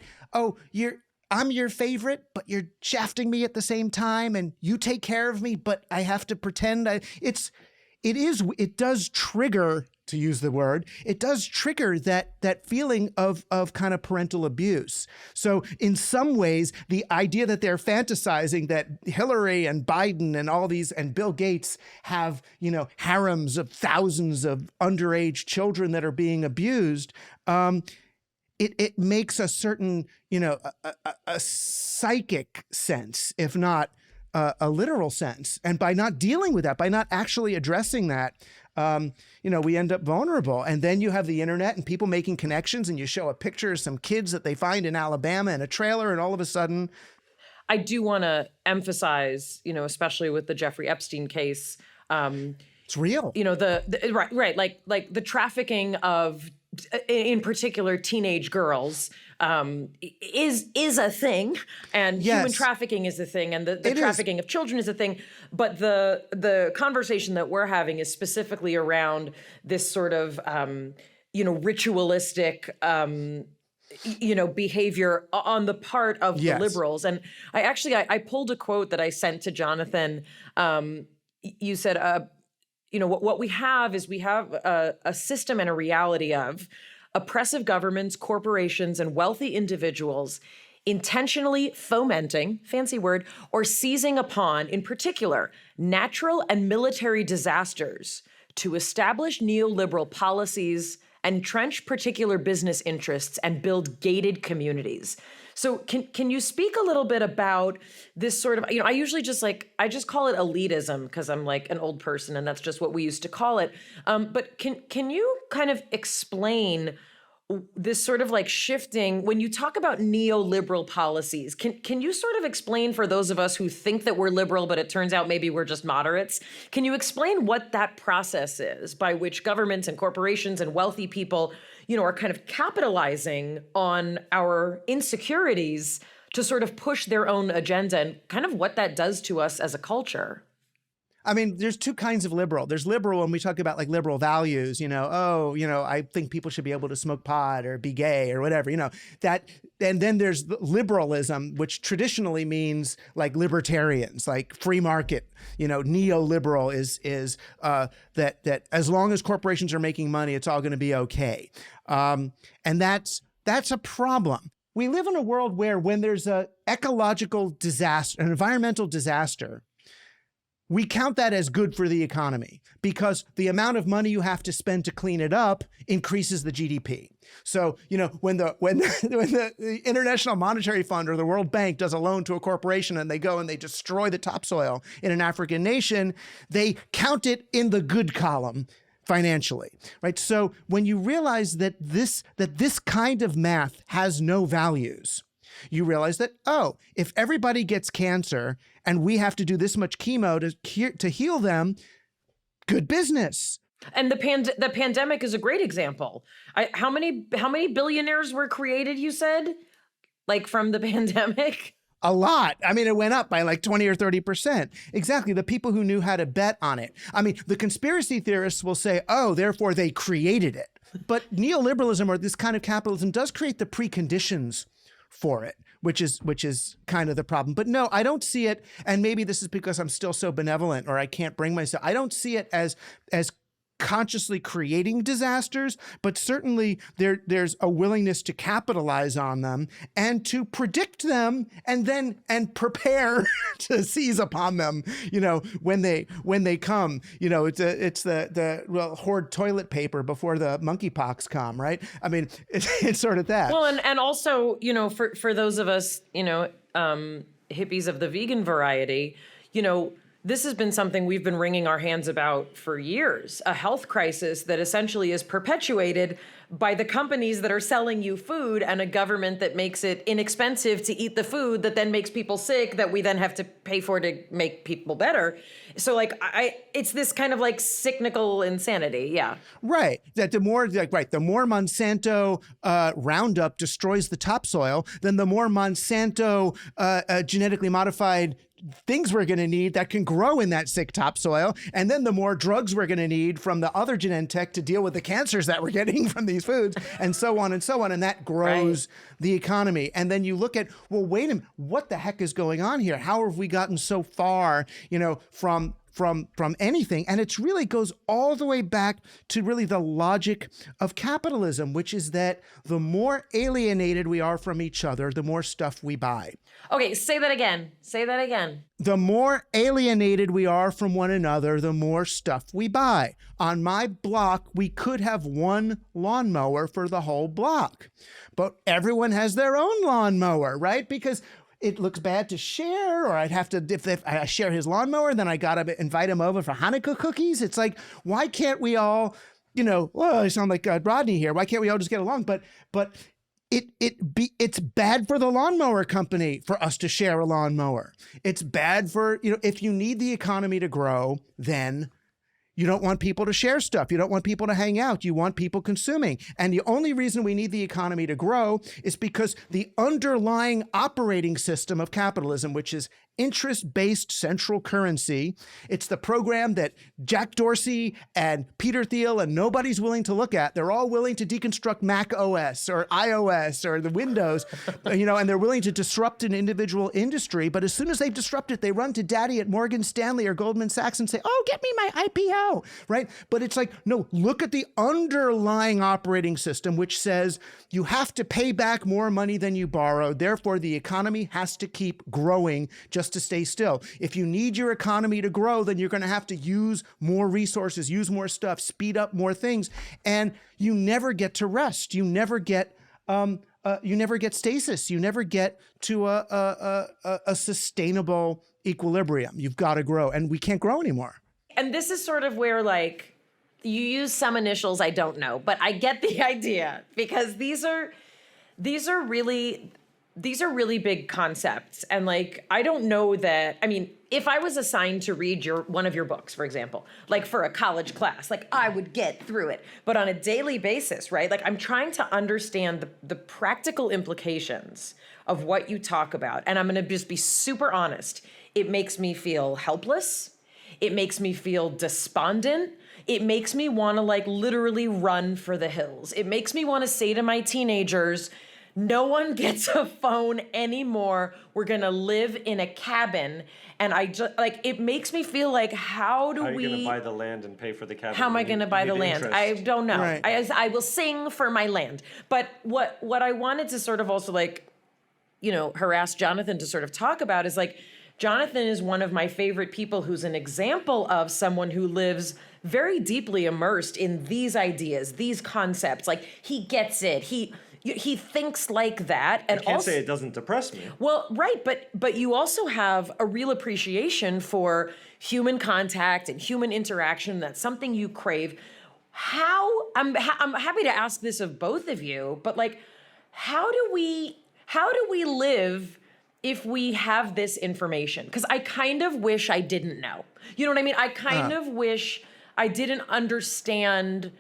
I'm your favorite, but you're shafting me at the same time, and you take care of me, but I have to pretend. It does trigger, to use the word, it does trigger that feeling of kind of parental abuse. So in some ways, the idea that they're fantasizing that Hillary and Biden and all these and Bill Gates have, harems of thousands of underage children that are being abused, it makes a certain, a psychic sense, if not a literal sense. And by not dealing with that, by not actually addressing that, we end up vulnerable. And then you have the internet and people making connections, and you show a picture of some kids that they find in Alabama in a trailer, and all of a sudden. I do want to emphasize, especially with the Jeffrey Epstein case, it's real. Right. Like the trafficking of in particular teenage girls, is a thing, and human trafficking is a thing, and the trafficking of children is a thing. But the conversation that we're having is specifically around this sort of ritualistic behavior on the part of the liberals. And I pulled a quote that I sent to Jonathan. You said, what we have is a system and a reality of oppressive governments, corporations, and wealthy individuals intentionally fomenting, fancy word, or seizing upon, in particular, natural and military disasters to establish neoliberal policies, entrench particular business interests, and build gated communities. So can you speak a little bit about this sort of, I usually I just call it elitism because I'm like an old person and that's just what we used to call it. But can you kind of explain this sort of like shifting, when you talk about neoliberal policies, can you sort of explain for those of us who think that we're liberal, but it turns out maybe we're just moderates? Can you explain what that process is by which governments and corporations and wealthy people are kind of capitalizing on our insecurities to sort of push their own agenda, and kind of what that does to us as a culture? I mean, there's two kinds of liberal. There's liberal when we talk about like liberal values, I think people should be able to smoke pot or be gay or whatever, that. And then there's liberalism, which traditionally means like libertarians, like free market, neoliberal is that as long as corporations are making money, it's all going to be okay. And that's a problem. We live in a world where when there's a ecological disaster, an environmental disaster, we count that as good for the economy because the amount of money you have to spend to clean it up increases the GDP. So, when the International Monetary Fund or the World Bank does a loan to a corporation and they go and they destroy the topsoil in an African nation, they count it in the good column financially, right? So when you realize that this kind of math has no values, you realize that, if everybody gets cancer and we have to do this much chemo to heal them, good business. And the pandemic is a great example. How many billionaires were created, you said, like from the pandemic? A lot. I mean, it went up by like 20 or 30%. Exactly. The people who knew how to bet on it. I mean, the conspiracy theorists will say, therefore they created it. But neoliberalism or this kind of capitalism does create the preconditions for it, which is kind of the problem. But no, I don't see it. And maybe this is because I'm still so benevolent or I can't bring myself. I don't see it as consciously creating disasters, but certainly there's a willingness to capitalize on them and to predict them and prepare to seize upon them, when they come. It's the hoard toilet paper before the monkeypox come, right? I mean, it's sort of that. Well, and also, for those of us, hippies of the vegan variety, this has been something we've been wringing our hands about for years, a health crisis that essentially is perpetuated by the companies that are selling you food and a government that makes it inexpensive to eat the food that then makes people sick that we then have to pay for to make people better. So it's this kind of like cyclical insanity. Yeah. Right. That the more Monsanto Roundup destroys the topsoil, then the more Monsanto genetically modified things we're going to need that can grow in that sick topsoil. And then the more drugs we're going to need from the other Genentech to deal with the cancers that we're getting from these foods, and so on and so on. And that grows the economy. And then you look at, well, wait a minute, what the heck is going on here? How have we gotten so far, from anything? And it really goes all the way back to really the logic of capitalism, which is that the more alienated we are from each other, the more stuff we buy. Okay, say that again. The more alienated we are from one another, the more stuff we buy. On my block, we could have one lawnmower for the whole block, but everyone has their own lawnmower, right? Because it looks bad to share, or I'd have to, if I share his lawnmower, then I got to invite him over for Hanukkah cookies. It's like, why can't we all, I sound like Rodney here. Why can't we all just get along? But it's bad for the lawnmower company for us to share a lawnmower. It's bad for, if you need the economy to grow, then You don't want people to share stuff. You don't want people to hang out. You want people consuming. And the only reason we need the economy to grow is because the underlying operating system of capitalism, which is interest-based central currency, it's the program that Jack Dorsey and Peter Thiel and nobody's willing to look at. They're all willing to deconstruct Mac OS or iOS or the Windows, and they're willing to disrupt an individual industry. But as soon as they've disrupted, they run to daddy at Morgan Stanley or Goldman Sachs and say, oh, get me my IPO, right? But it's like, no, look at the underlying operating system, which says you have to pay back more money than you borrowed. Therefore, the economy has to keep growing just to stay still. If you need your economy to grow, then you're going to have to use more resources, use more stuff, speed up more things, and you never get to rest. You never get stasis. You never get to a sustainable equilibrium. You've got to grow, and we can't grow anymore. And this is sort of where, like, you use some initials I don't know, but I get the idea, because these are really big concepts. And like, I don't know that, I mean, if I was assigned to read one of your books, for example, like for a college class, like I would get through it. But on a daily basis, right? Like I'm trying to understand the practical implications of what you talk about. And I'm going to just be super honest. It makes me feel helpless. It makes me feel despondent. It makes me want to like literally run for the hills. It makes me want to say to my teenagers, no one gets a phone anymore. We're going to live in a cabin. And I just, like, it makes me feel like, how are you going to buy the land and pay for the cabin? How am I going to buy the land? Interest. I don't know. Right. I will sing for my land. But what I wanted to sort of also like, harass Jonathan to sort of talk about is like, Jonathan is one of my favorite people who's an example of someone who lives very deeply immersed in these ideas, these concepts. Like he gets it. He thinks like that. And I can't say it doesn't depress me. Well, right, but you also have a real appreciation for human contact and human interaction. That's something you crave. I'm happy to ask this of both of you, but like, how do we live if we have this information? Because I kind of wish I didn't know. You know what I mean? I kind of wish I didn't understand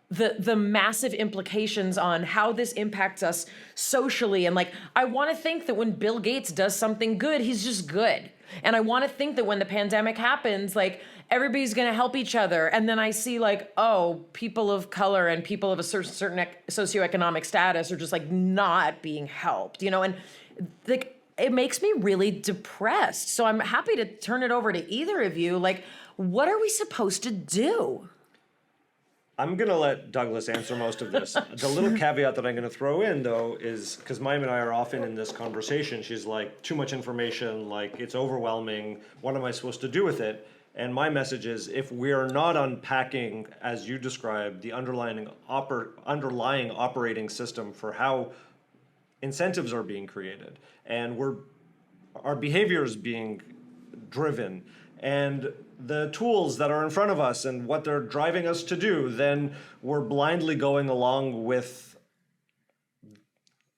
the massive implications on how this impacts us socially. And like, I want to think that when Bill Gates does something good, he's just good. And I want to think that when the pandemic happens, like everybody's going to help each other. And then I see like, oh, people of color and people of a certain socioeconomic status are just like not being helped, and like, it makes me really depressed. So I'm happy to turn it over to either of you. Like, what are we supposed to do? I'm going to let Douglas answer most of this. The little caveat that I'm going to throw in, though, is because Mayim and I are often in this conversation. She's like, too much information, like, it's overwhelming. What am I supposed to do with it? And my message is, if we're not unpacking, as you described, the underlying operating system for how incentives are being created, and our behavior is being driven, and the tools that are in front of us and what they're driving us to do, then we're blindly going along with,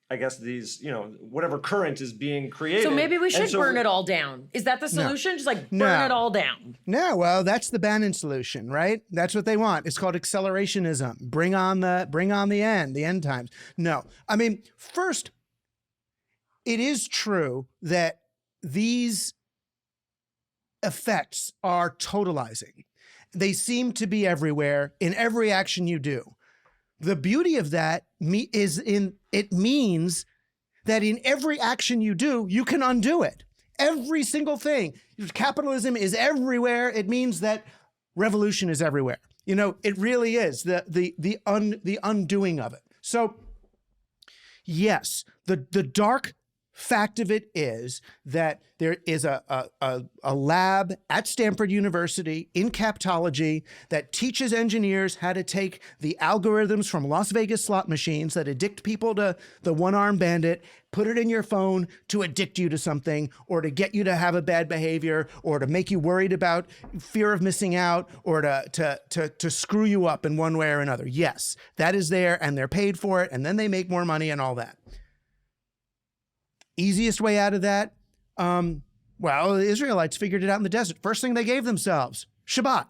I guess, these, whatever current is being created. So maybe we should burn it all down. Is that the solution? Just like burn it all down. No, well, that's the Bannon solution, right? That's what they want. It's called accelerationism. Bring on the end times. No, I mean, first, it is true that these effects are totalizing. They seem to be everywhere in every action you do. The beauty of that it means that in every action you do, you can undo it. Every single thing. Capitalism is everywhere. It means that revolution is everywhere. It really is the undoing of it. So yes, the dark fact of it is that there is a lab at Stanford University in captology that teaches engineers how to take the algorithms from Las Vegas slot machines that addict people to the one-armed bandit, put it in your phone to addict you to something, or to get you to have a bad behavior, or to make you worried about fear of missing out, or to screw you up in one way or another. Yes, that is there, and they're paid for it, and then they make more money and all that. Easiest way out of that, the Israelites figured it out in the desert. First thing they gave themselves, Shabbat.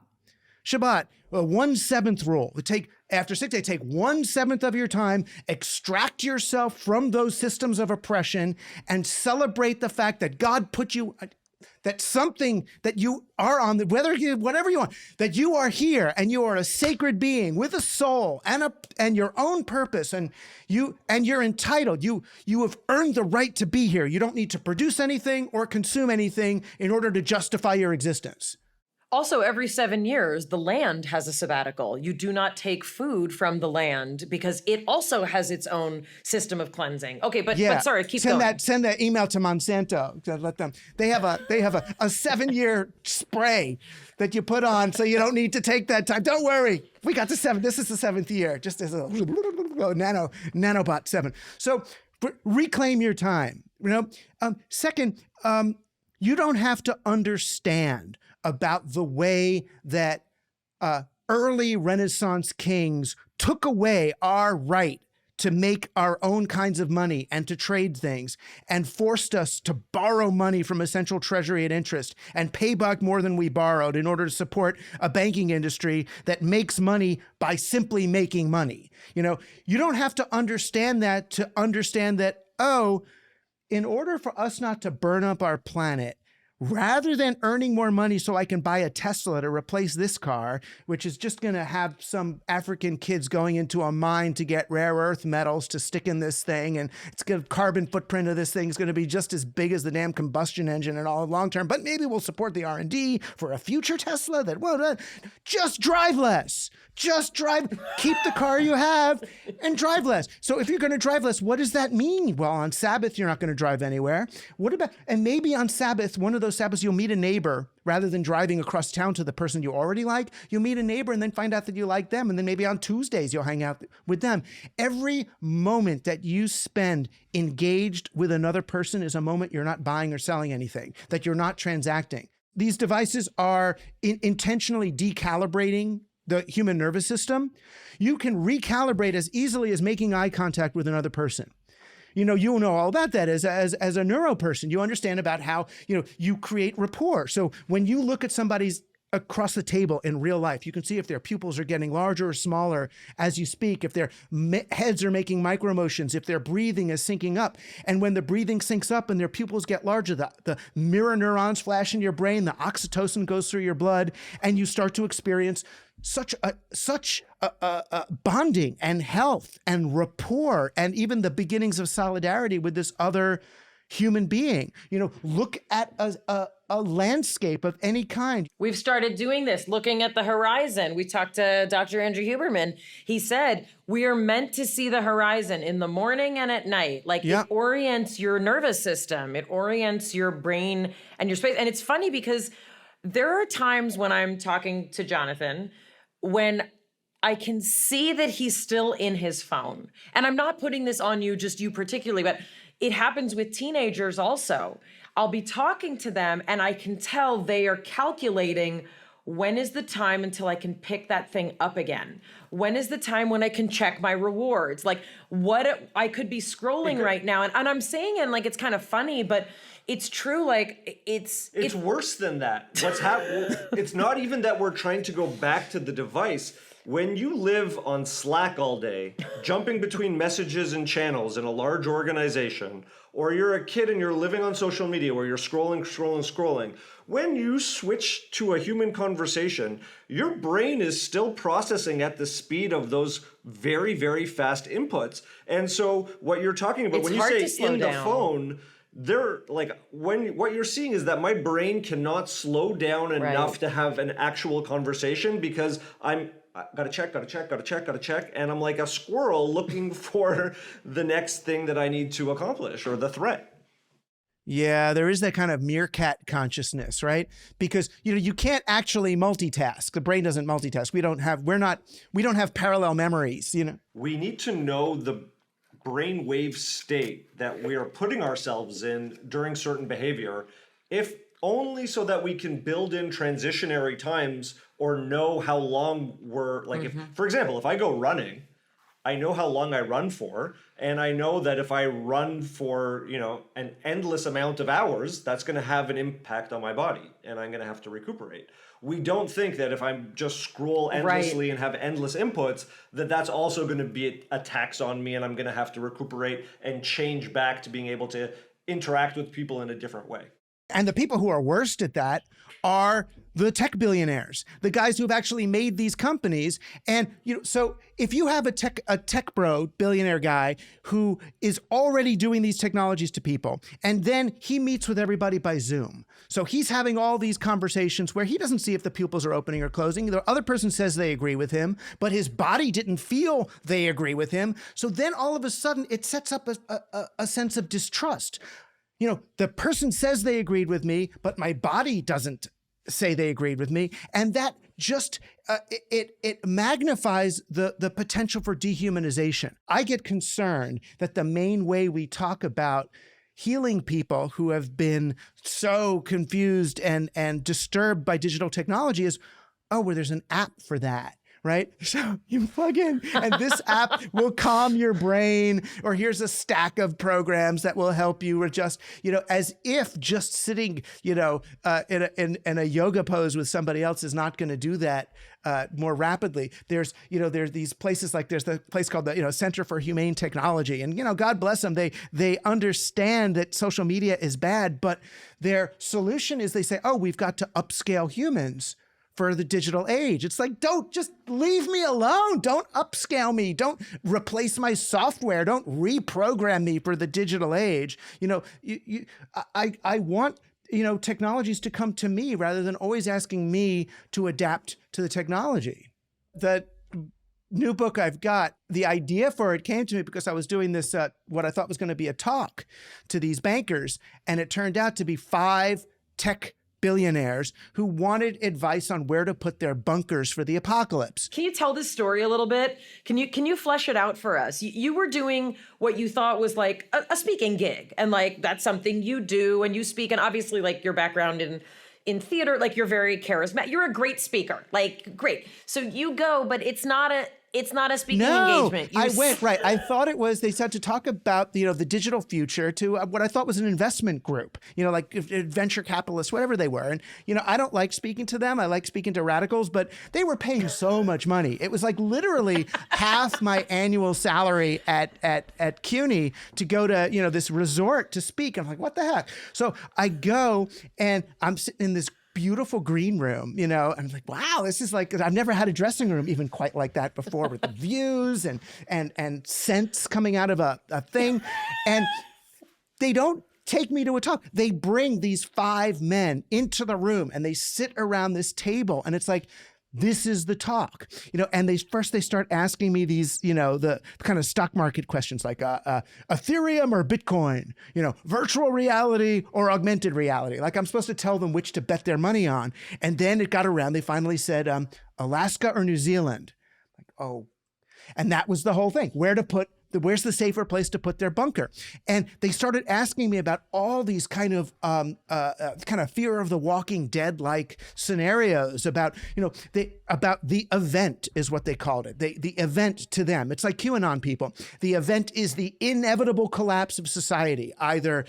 Shabbat, 1/7 rule. After 6 days, take 1/7 of your time, extract yourself from those systems of oppression, and celebrate the fact that God put you, that something that you are on, whatever you want, that you are here and you are a sacred being with a soul and your own purpose, and you're entitled. You have earned the right to be here. You don't need to produce anything or consume anything in order to justify your existence. Also, every 7 years, the land has a sabbatical. You do not take food from the land because it also has its own system of cleansing. Okay, but sorry, keep going. Send that email to Monsanto. Let them. They have a 7-year spray that you put on, so you don't need to take that time. Don't worry, we got the 7. This is the 7th year. Just as a nanobot 7. So reclaim your time. Second, you don't have to understand about the way that early Renaissance kings took away our right to make our own kinds of money and to trade things, and forced us to borrow money from essential treasury at interest and pay back more than we borrowed in order to support a banking industry that makes money by simply making money. You don't have to understand that to understand that, in order for us not to burn up our planet, rather than earning more money so I can buy a Tesla to replace this car, which is just going to have some African kids going into a mine to get rare earth metals to stick in this thing, and it's going to carbon footprint of this thing is going to be just as big as the damn combustion engine and all long term. But maybe we'll support the R&D for a future Tesla that won't. Just drive less. Just drive. Keep the car you have and drive less. So if you're going to drive less, what does that mean? Well, on Sabbath, you're not going to drive anywhere. And maybe on Sabbath, one of those Sabbaths, you'll meet a neighbor rather than driving across town to the person you already like. You'll meet a neighbor and then find out that you like them. And then maybe on Tuesdays, you'll hang out with them. Every moment that you spend engaged with another person is a moment you're not buying or selling anything, that you're not transacting. These devices are intentionally decalibrating the human nervous system. You can recalibrate as easily as making eye contact with another person. You know all about that as a neuro person. You understand about how, you create rapport. So when you look at somebody's across the table in real life, you can see if their pupils are getting larger or smaller as you speak, if their heads are making micro motions, if their breathing is syncing up. And when the breathing syncs up and their pupils get larger, the mirror neurons flash in your brain, the oxytocin goes through your blood, and you start to experience such a bonding and health and rapport and even the beginnings of solidarity with this other human being. Look at a landscape of any kind. We've started doing this, looking at the horizon. We talked to Dr. Andrew Huberman. He said, we are meant to see the horizon in the morning and at night. It orients your nervous system. It orients your brain and your space. And it's funny because there are times when I'm talking to Jonathan when I can see that he's still in his phone. And I'm not putting this on you, just you particularly, but it happens with teenagers also. I'll be talking to them and I can tell they are calculating, when is the time until I can pick that thing up again? When is the time when I can check my rewards? What I could be scrolling right now. And I'm saying it it's kind of funny, but it's true. It's worse than that. It's not even that we're trying to go back to the device. When you live on Slack all day, jumping between messages and channels in a large organization, or you're a kid and you're living on social media where you're scrolling, when you switch to a human conversation, your brain is still processing at the speed of those very, very fast inputs. And so what you're talking about, when you say in the phone, what you're seeing is that my brain cannot slow down enough to have an actual conversation because I gotta check. And I'm like a squirrel looking for the next thing that I need to accomplish or the threat. Yeah, there is that kind of meerkat consciousness, right? Because you can't actually multitask. The brain doesn't multitask. We don't have parallel memories, We need to know the brainwave state that we are putting ourselves in during certain behavior, if only so that we can build in transitionary times or know how long we're if, for example, if I go running, I know how long I run for, and I know that if I run for, an endless amount of hours, that's going to have an impact on my body, and I'm going to have to recuperate. We don't think that if I just scroll endlessly and have endless inputs, that that's also going to be a tax on me, and I'm going to have to recuperate and change back to being able to interact with people in a different way. And the people who are worst at that are the tech billionaires, the guys who've actually made these companies. And so if you have a tech bro billionaire guy who is already doing these technologies to people, and then he meets with everybody by Zoom. So he's having all these conversations where he doesn't see if the pupils are opening or closing. The other person says they agree with him, but his body didn't feel they agree with him. So then all of a sudden it sets up a sense of distrust. The person says they agreed with me, but my body doesn't say they agreed with me. And that just, it magnifies the potential for dehumanization. I get concerned that the main way we talk about healing people who have been so confused and disturbed by digital technology is, well, there's an app for that. Right? So you plug in and this app will calm your brain, or here's a stack of programs that will help you adjust, as if just sitting, in a yoga pose with somebody else is not going to do that more rapidly. There's these places, like there's the place called the, Center for Humane Technology, and, God bless them. They understand that social media is bad, but their solution is they say, we've got to upscale humans for the digital age. It's like, don't just leave me alone. Don't upscale me. Don't replace my software. Don't reprogram me for the digital age. I want, technologies to come to me rather than always asking me to adapt to the technology. The new book I've got, the idea for it came to me because I was doing this, what I thought was going to be a talk to these bankers. And it turned out to be 5 tech billionaires who wanted advice on where to put their bunkers for the apocalypse. Can you tell this story a little bit? Can you flesh it out for us? You were doing what you thought was like a speaking gig, and like that's something you do and you speak, and obviously like your background in theater, like you're very charismatic. You're a great speaker, like great. So you go, but it's not a speaking engagement. I went, right. I thought it was, they said to talk about, the digital future to what I thought was an investment group, like venture capitalists, whatever they were. And, I don't like speaking to them. I like speaking to radicals, but they were paying so much money. It was like literally half my annual salary at CUNY to go to, this resort to speak. I'm like, what the heck? So I go and I'm sitting in this beautiful green room, and I'm like, wow, this is like, I've never had a dressing room even quite like that before, with the views and scents coming out of a thing. And they don't take me to a talk. They bring these 5 men into the room and they sit around this table, and it's like, this is the talk, and they start asking me these, the kind of stock market questions like Ethereum or Bitcoin, virtual reality or augmented reality. Like I'm supposed to tell them which to bet their money on. And then it got around. They finally said Alaska or New Zealand. Like, oh, and that was the whole thing. Where's the safer place to put their bunker? And they started asking me about all these kind of fear of the Walking Dead like scenarios about, about the event is what they called it. The event to them. It's like QAnon people. The event is the inevitable collapse of society. Either,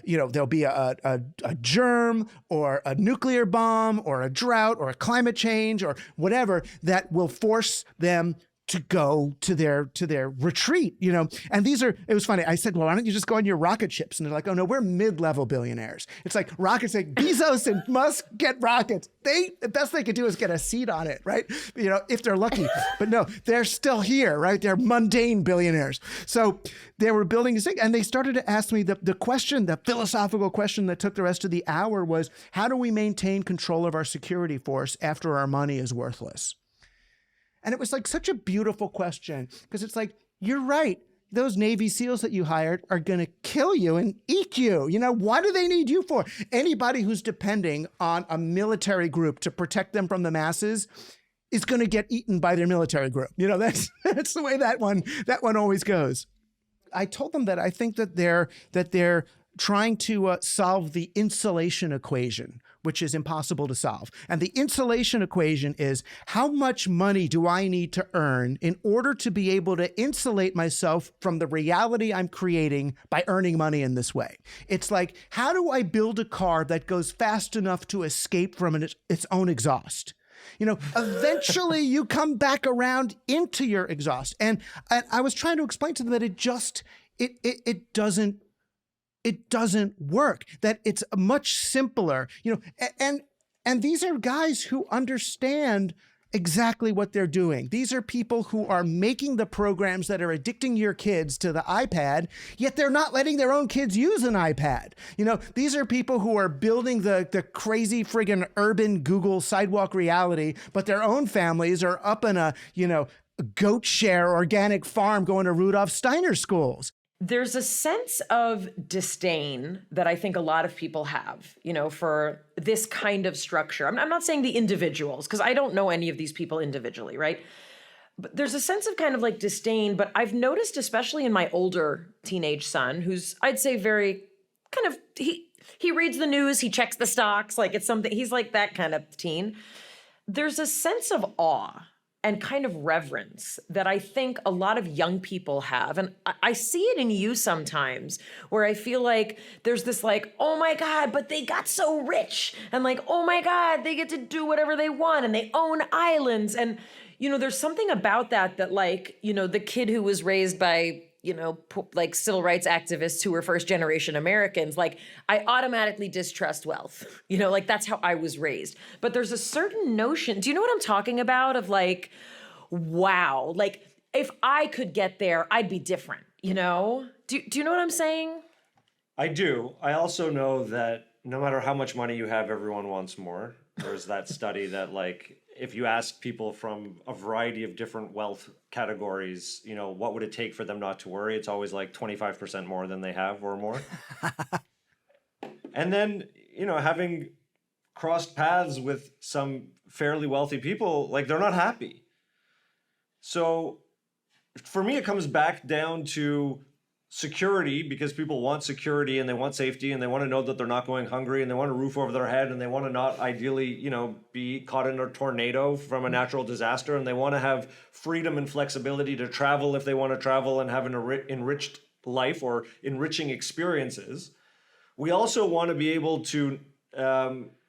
there'll be a germ or a nuclear bomb or a drought or a climate change or whatever that will force them to go to their retreat, and it was funny. I said, well, why don't you just go on your rocket ships? And they're like, oh no, we're mid-level billionaires. It's like rockets, like Bezos and Musk get rockets. The best they could do is get a seat on it, right? If they're lucky, but no, they're still here, right? They're mundane billionaires. So they were building this thing, and they started to ask me the question, the philosophical question that took the rest of the hour was, how do we maintain control of our security force after our money is worthless? And it was like such a beautiful question, because it's like, you're right. Those Navy SEALs that you hired are going to kill you and eat you. What do they need you for? Anybody who's depending on a military group to protect them from the masses is going to get eaten by their military group. That's the way that one always goes. I told them that I think that they're trying to solve the insulation equation, which is impossible to solve. And the insulation equation is, how much money do I need to earn in order to be able to insulate myself from the reality I'm creating by earning money in this way? It's like, how do I build a car that goes fast enough to escape from its own exhaust? You know, eventually you come back around into your exhaust. And I was trying to explain to them that it doesn't work, that it's much simpler, you know, and these are guys who understand exactly what they're doing. These are people who are making the programs that are addicting your kids to the iPad, yet they're not letting their own kids use an iPad. You know, these are people who are building the crazy friggin' urban Google sidewalk reality, but their own families are up in a, you know, goat share organic farm going to Rudolf Steiner schools. There's a sense of disdain that I think a lot of people have, you know, for this kind of structure. I'm not saying the individuals, because I don't know any of these people individually, right? But there's a sense of kind of like disdain, but I've noticed, especially in my older teenage son, who's, I'd say, very kind of, he reads the news, he checks the stocks, like it's something, he's like that kind of teen. There's a sense of awe and kind of reverence that I think a lot of young people have. And I see it in you sometimes, where I feel like there's this like, oh my God, but they got so rich. And like, oh my God, they get to do whatever they want and they own islands. And, you know, there's something about that like, you know, the kid who was raised by, you know, like civil rights activists who were first generation Americans, like I automatically distrust wealth, you know, like that's how I was raised. But there's a certain notion, do you know what I'm talking about? Of like, wow, like if I could get there, I'd be different, you know? Do you know what I'm saying? I do. I also know that no matter how much money you have, everyone wants more. There's that study that like, if you ask people from a variety of different wealth categories, you know, what would it take for them not to worry? It's always like 25% more than they have or more. And then, you know, having crossed paths with some fairly wealthy people, like they're not happy. So for me, it comes back down to security, because people want security and they want safety and they want to know that they're not going hungry and they want a roof over their head and they want to not ideally, you know, be caught in a tornado from a natural disaster, and they want to have freedom and flexibility to travel if they want to travel and have an enriched life or enriching experiences. We also want to be able to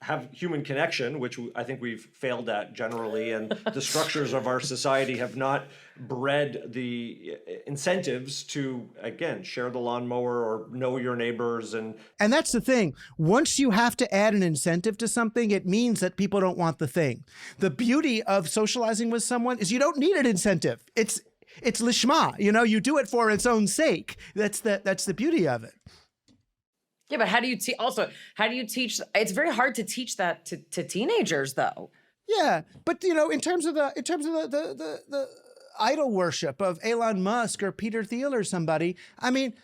have human connection, which I think we've failed at generally, and the structures of our society have not bred the incentives to, again, share the lawnmower or know your neighbors. And that's the thing. Once you have to add an incentive to something, it means that people don't want the thing. The beauty of socializing with someone is you don't need an incentive. It's lishma, you know, you do it for its own sake. That's the beauty of it. Yeah, but how do you teach? It's very hard to teach that to teenagers, though. Yeah, but you know, in terms of the idol worship of Elon Musk or Peter Thiel or somebody, I mean,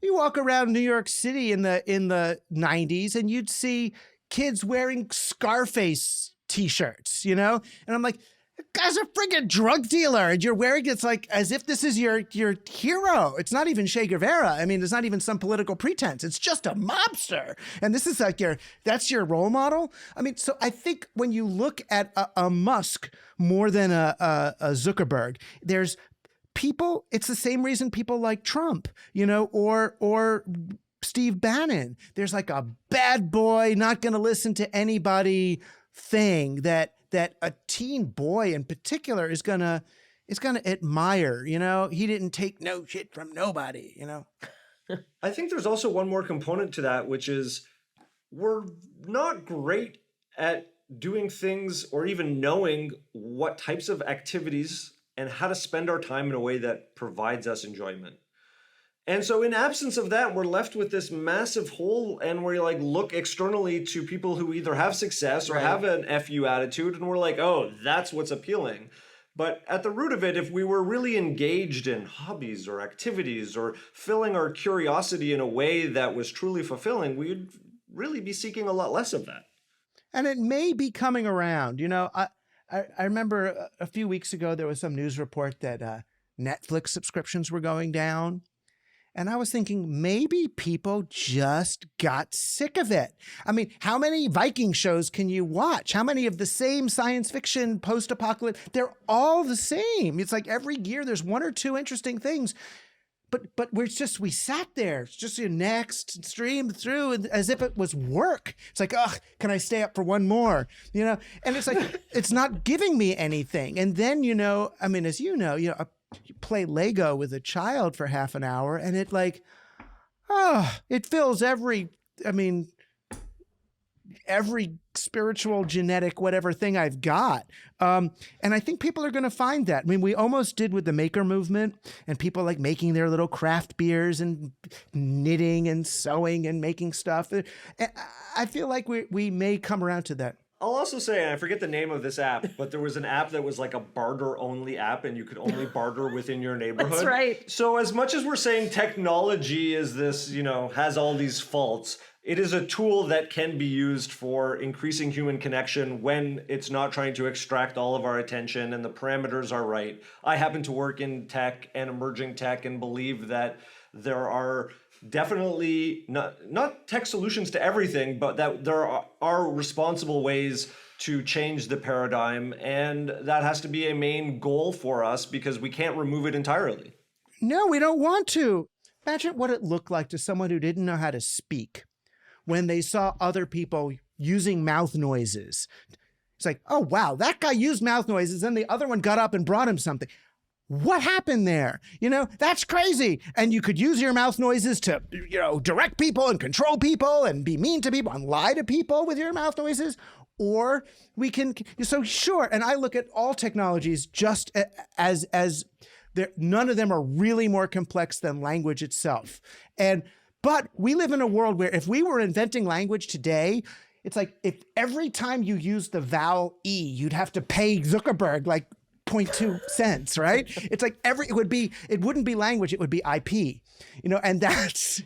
you walk around New York City in the 90s and you'd see kids wearing Scarface t-shirts, you know, and I'm like, guy's a friggin' drug dealer, and you're wearing it's like as if this is your hero. It's not even Che Guevara. I mean, it's not even some political pretense. It's just a mobster, and this is like that's your role model. I mean, so I think when you look at a Musk more than a Zuckerberg, there's people. It's the same reason people like Trump, you know, or Steve Bannon. There's like a bad boy, not going to listen to anybody thing that a teen boy in particular is gonna admire. You know, he didn't take no shit from nobody, you know. I think there's also one more component to that, which is we're not great at doing things or even knowing what types of activities and how to spend our time in a way that provides us enjoyment. And so in absence of that, we're left with this massive hole, and we like look externally to people who either have success or have an FU attitude, and we're like, oh, that's what's appealing. But at the root of it, if we were really engaged in hobbies or activities or filling our curiosity in a way that was truly fulfilling, we'd really be seeking a lot less of that. And it may be coming around. You know, I remember a few weeks ago, there was some news report that Netflix subscriptions were going down. And I was thinking, maybe people just got sick of it. I mean, how many Viking shows can you watch? How many of the same science fiction, post-apocalypse? They're all the same. It's like every year there's one or two interesting things. But we sat there, just next, streamed through as if it was work. It's like, oh, can I stay up for one more? And it's like, it's not giving me anything. And then, I mean, as you play Lego with a child for half an hour and it it fills every spiritual, genetic, whatever thing I've got. And I think people are going to find that. I mean, we almost did with the maker movement and people making their little craft beers and knitting and sewing and making stuff. And I feel like we may come around to that. I'll also say, and I forget the name of this app, but there was an app that was like a barter-only app, and you could only barter within your neighborhood. That's right. So as much as we're saying technology is this, has all these faults, it is a tool that can be used for increasing human connection when it's not trying to extract all of our attention and the parameters are right. I happen to work in tech and emerging tech and believe that there are definitely not tech solutions to everything, but that there are responsible ways to change the paradigm, and that has to be a main goal for us because we can't remove it entirely. No, we don't want to. Imagine what it looked like to someone who didn't know how to speak when they saw other people using mouth noises. It's like, oh, wow, that guy used mouth noises, and the other one got up and brought him something. What happened there? That's crazy. And you could use your mouth noises to, direct people and control people and be mean to people and lie to people with your mouth noises. Or we can, so sure. And I look at all technologies just as none of them are really more complex than language itself. But we live in a world where if we were inventing language today, it's like if every time you use the vowel E, you'd have to pay Zuckerberg 0.2 cents, right? It's like it wouldn't be language, it would be IP, and that's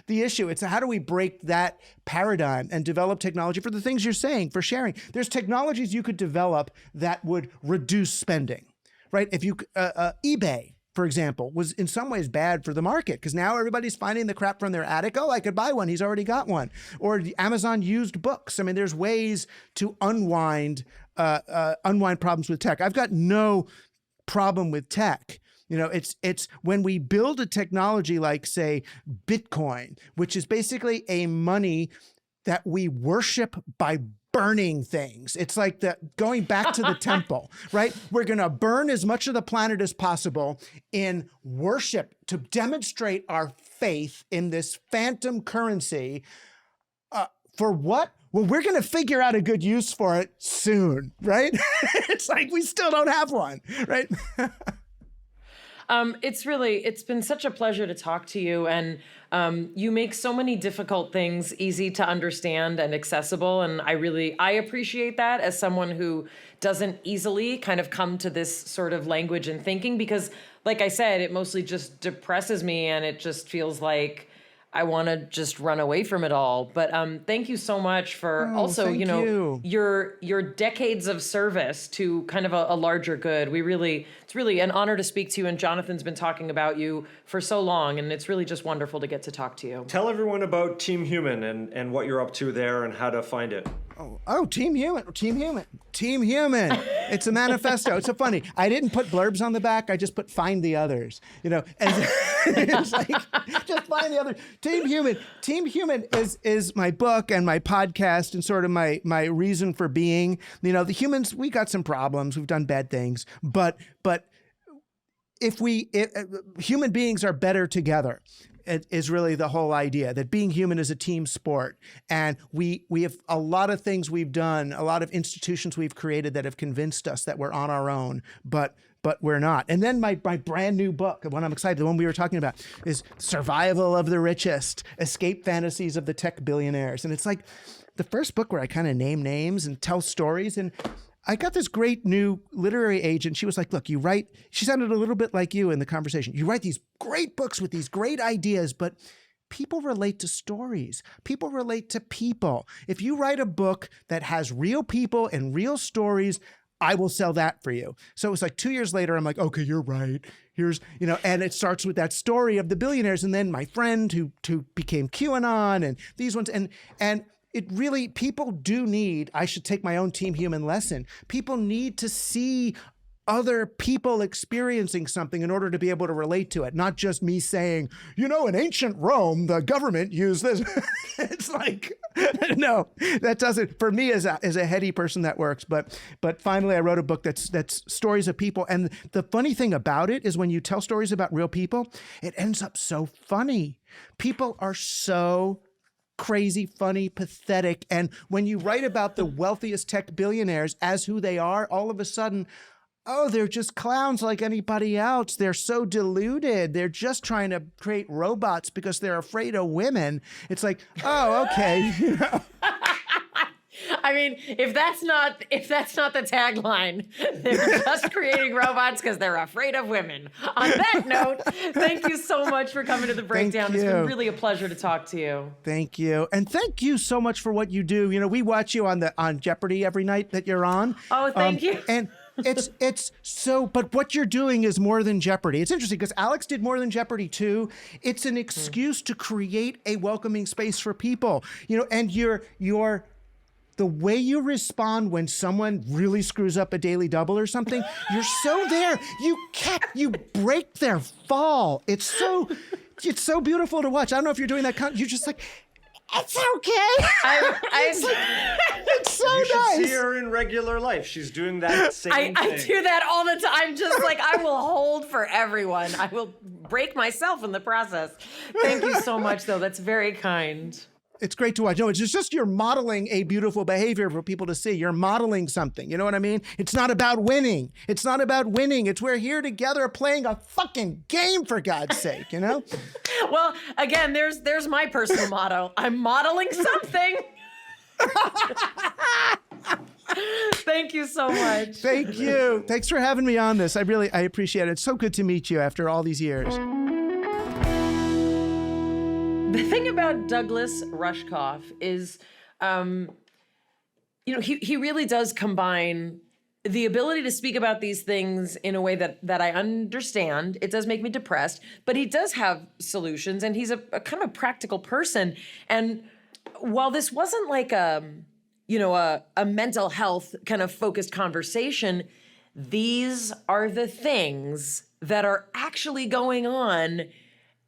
the issue. It's how do we break that paradigm and develop technology for the things you're saying, for sharing. There's technologies you could develop that would reduce spending, right? If you, eBay, for example, was in some ways bad for the market because now everybody's finding the crap from their attic. Oh, I could buy one. He's already got one. Or the Amazon used books. I mean, there's ways to unwind problems with tech. I've got no problem with tech. It's when we build a technology like, say, Bitcoin, which is basically a money that we worship by burning things. It's like going back to the temple, right? We're going to burn as much of the planet as possible in worship to demonstrate our faith in this phantom currency. For what? Well, we're going to figure out a good use for it soon, right? It's like we still don't have one, right? It's been such a pleasure to talk to you, and you make so many difficult things easy to understand and accessible, and I appreciate that as someone who doesn't easily kind of come to this sort of language and thinking, because like I said, it mostly just depresses me and it just feels like I want to just run away from it all. But thank you so much for your decades of service to kind of a larger good. It's really an honor to speak to you. And Jonathan's been talking about you for so long, and it's really just wonderful to get to talk to you. Tell everyone about Team Human and what you're up to there and how to find it. Oh, Team Human. It's a manifesto. It's so funny. I didn't put blurbs on the back. I just put find the others, and it's like, just find the others. Team Human is my book and my podcast and sort of my reason for being. The humans, we got some problems. We've done bad things, but if human beings are better together. It is really the whole idea that being human is a team sport. And we have a lot of things we've done, a lot of institutions we've created that have convinced us that we're on our own, but we're not. And then my brand new book, the one I'm excited, the one we were talking about, is Survival of the Richest, Escape Fantasies of the Tech Billionaires. And it's like the first book where I kind of name names and tell stories. And I got this great new literary agent. She was like, look, you write, she sounded a little bit like you in the conversation. You write these great books with these great ideas, but people relate to stories. People relate to people. If you write a book that has real people and real stories, I will sell that for you. So it was like 2 years later, I'm like, okay, you're right. Here's, and it starts with that story of the billionaires. And then my friend who became QAnon and these ones. And it really, people do need, I should take my own Team Human lesson. People need to see other people experiencing something in order to be able to relate to it. Not just me saying, in ancient Rome, the government used this. It's like, no, that doesn't, for me as a heady person that works. But finally I wrote a book that's stories of people. And the funny thing about it is when you tell stories about real people, it ends up so funny. People are so crazy, funny, pathetic. And when you write about the wealthiest tech billionaires as who they are, all of a sudden, oh, they're just clowns like anybody else. They're so deluded. They're just trying to create robots because they're afraid of women. It's like, oh, okay. I mean, if that's not the tagline, they're just creating robots because they're afraid of women. On that note, thank you so much for coming to the breakdown. It's been really a pleasure to talk to you. Thank you. And thank you so much for what you do. We watch you on Jeopardy every night that you're on. Oh, thank you. And it's so, but what you're doing is more than Jeopardy. It's interesting because Alex did more than Jeopardy too. It's an excuse to create a welcoming space for people, and the way you respond when someone really screws up a daily double or something, you're so there. You break their fall. It's so beautiful to watch. I don't know if you're doing that. You're just like, it's okay. It's so you nice. You should see her in regular life. She's doing that same thing. I do that all the time. Just like I will hold for everyone. I will break myself in the process. Thank you so much, though. That's very kind. It's great to watch. No, it's just you're modeling a beautiful behavior for people to see. You're modeling something. You know what I mean? It's not about winning. It's we're here together playing a fucking game, for God's sake, Well, again, there's my personal motto. I'm modeling something. Thank you so much. Thank you. Thanks for having me on this. I appreciate it. It's so good to meet you after all these years. The thing about Douglas Rushkoff is, he really does combine the ability to speak about these things in a way that I understand. It does make me depressed, but he does have solutions, and he's a kind of practical person. And while this wasn't like a mental health kind of focused conversation, these are the things that are actually going on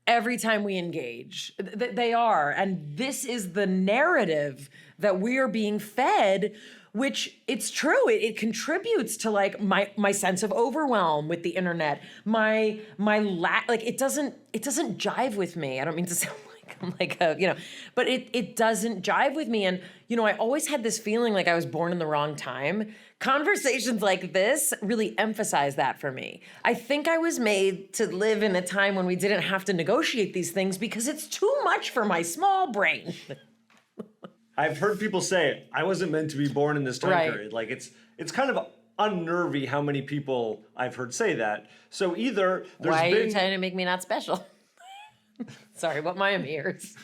every time we engage. They are. And this is the narrative that we are being fed, which it's true. It contributes to like my sense of overwhelm with the internet. It doesn't jive with me. I don't mean to sound like but it doesn't jive with me. And, I always had this feeling like I was born in the wrong time. Conversations like this really emphasize that for me. I think I was made to live in a time when we didn't have to negotiate these things because it's too much for my small brain. I've heard people say, I wasn't meant to be born in this time period. Like it's kind of unnervy how many people I've heard say that. So either there's Why are you trying to make me not special? Sorry, what Mayim hears.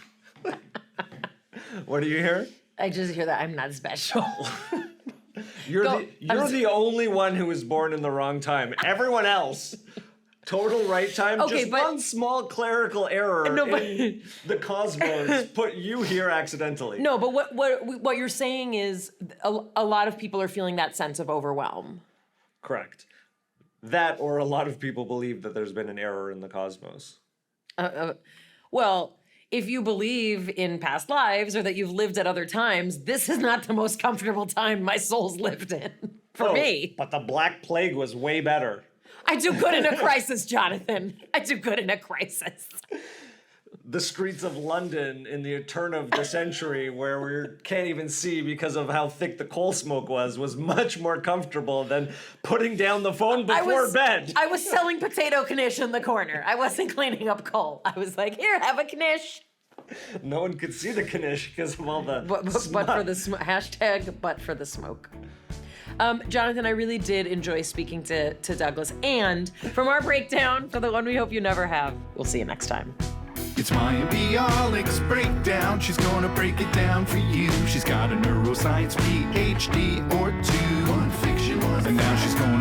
What do you hear? I just hear that I'm not special. You're the only one who was born in the wrong time. Everyone else, total right time. Okay, just one small clerical error in the cosmos put you here accidentally. No, but what you're saying is a lot of people are feeling that sense of overwhelm. Correct. That or a lot of people believe that there's been an error in the cosmos. Well, if you believe in past lives or that you've lived at other times, this is not the most comfortable time my soul's lived in for me. But the Black Plague was way better. I do good in a crisis, Jonathan. I do good in a crisis. The streets of London in the turn of the century where we can't even see because of how thick the coal smoke was much more comfortable than putting down the phone before bed. I was selling potato knish in the corner. I wasn't cleaning up coal. I was like, here, have a knish. No one could see the knish because of all the but for the hashtag, but for the smoke. Jonathan, I really did enjoy speaking to Douglas. And from our breakdown, for the one we hope you never have, we'll see you next time. It's Mayim Bialik's breakdown. She's gonna break it down for you. She's got a neuroscience PhD or two. One fiction, and now she's going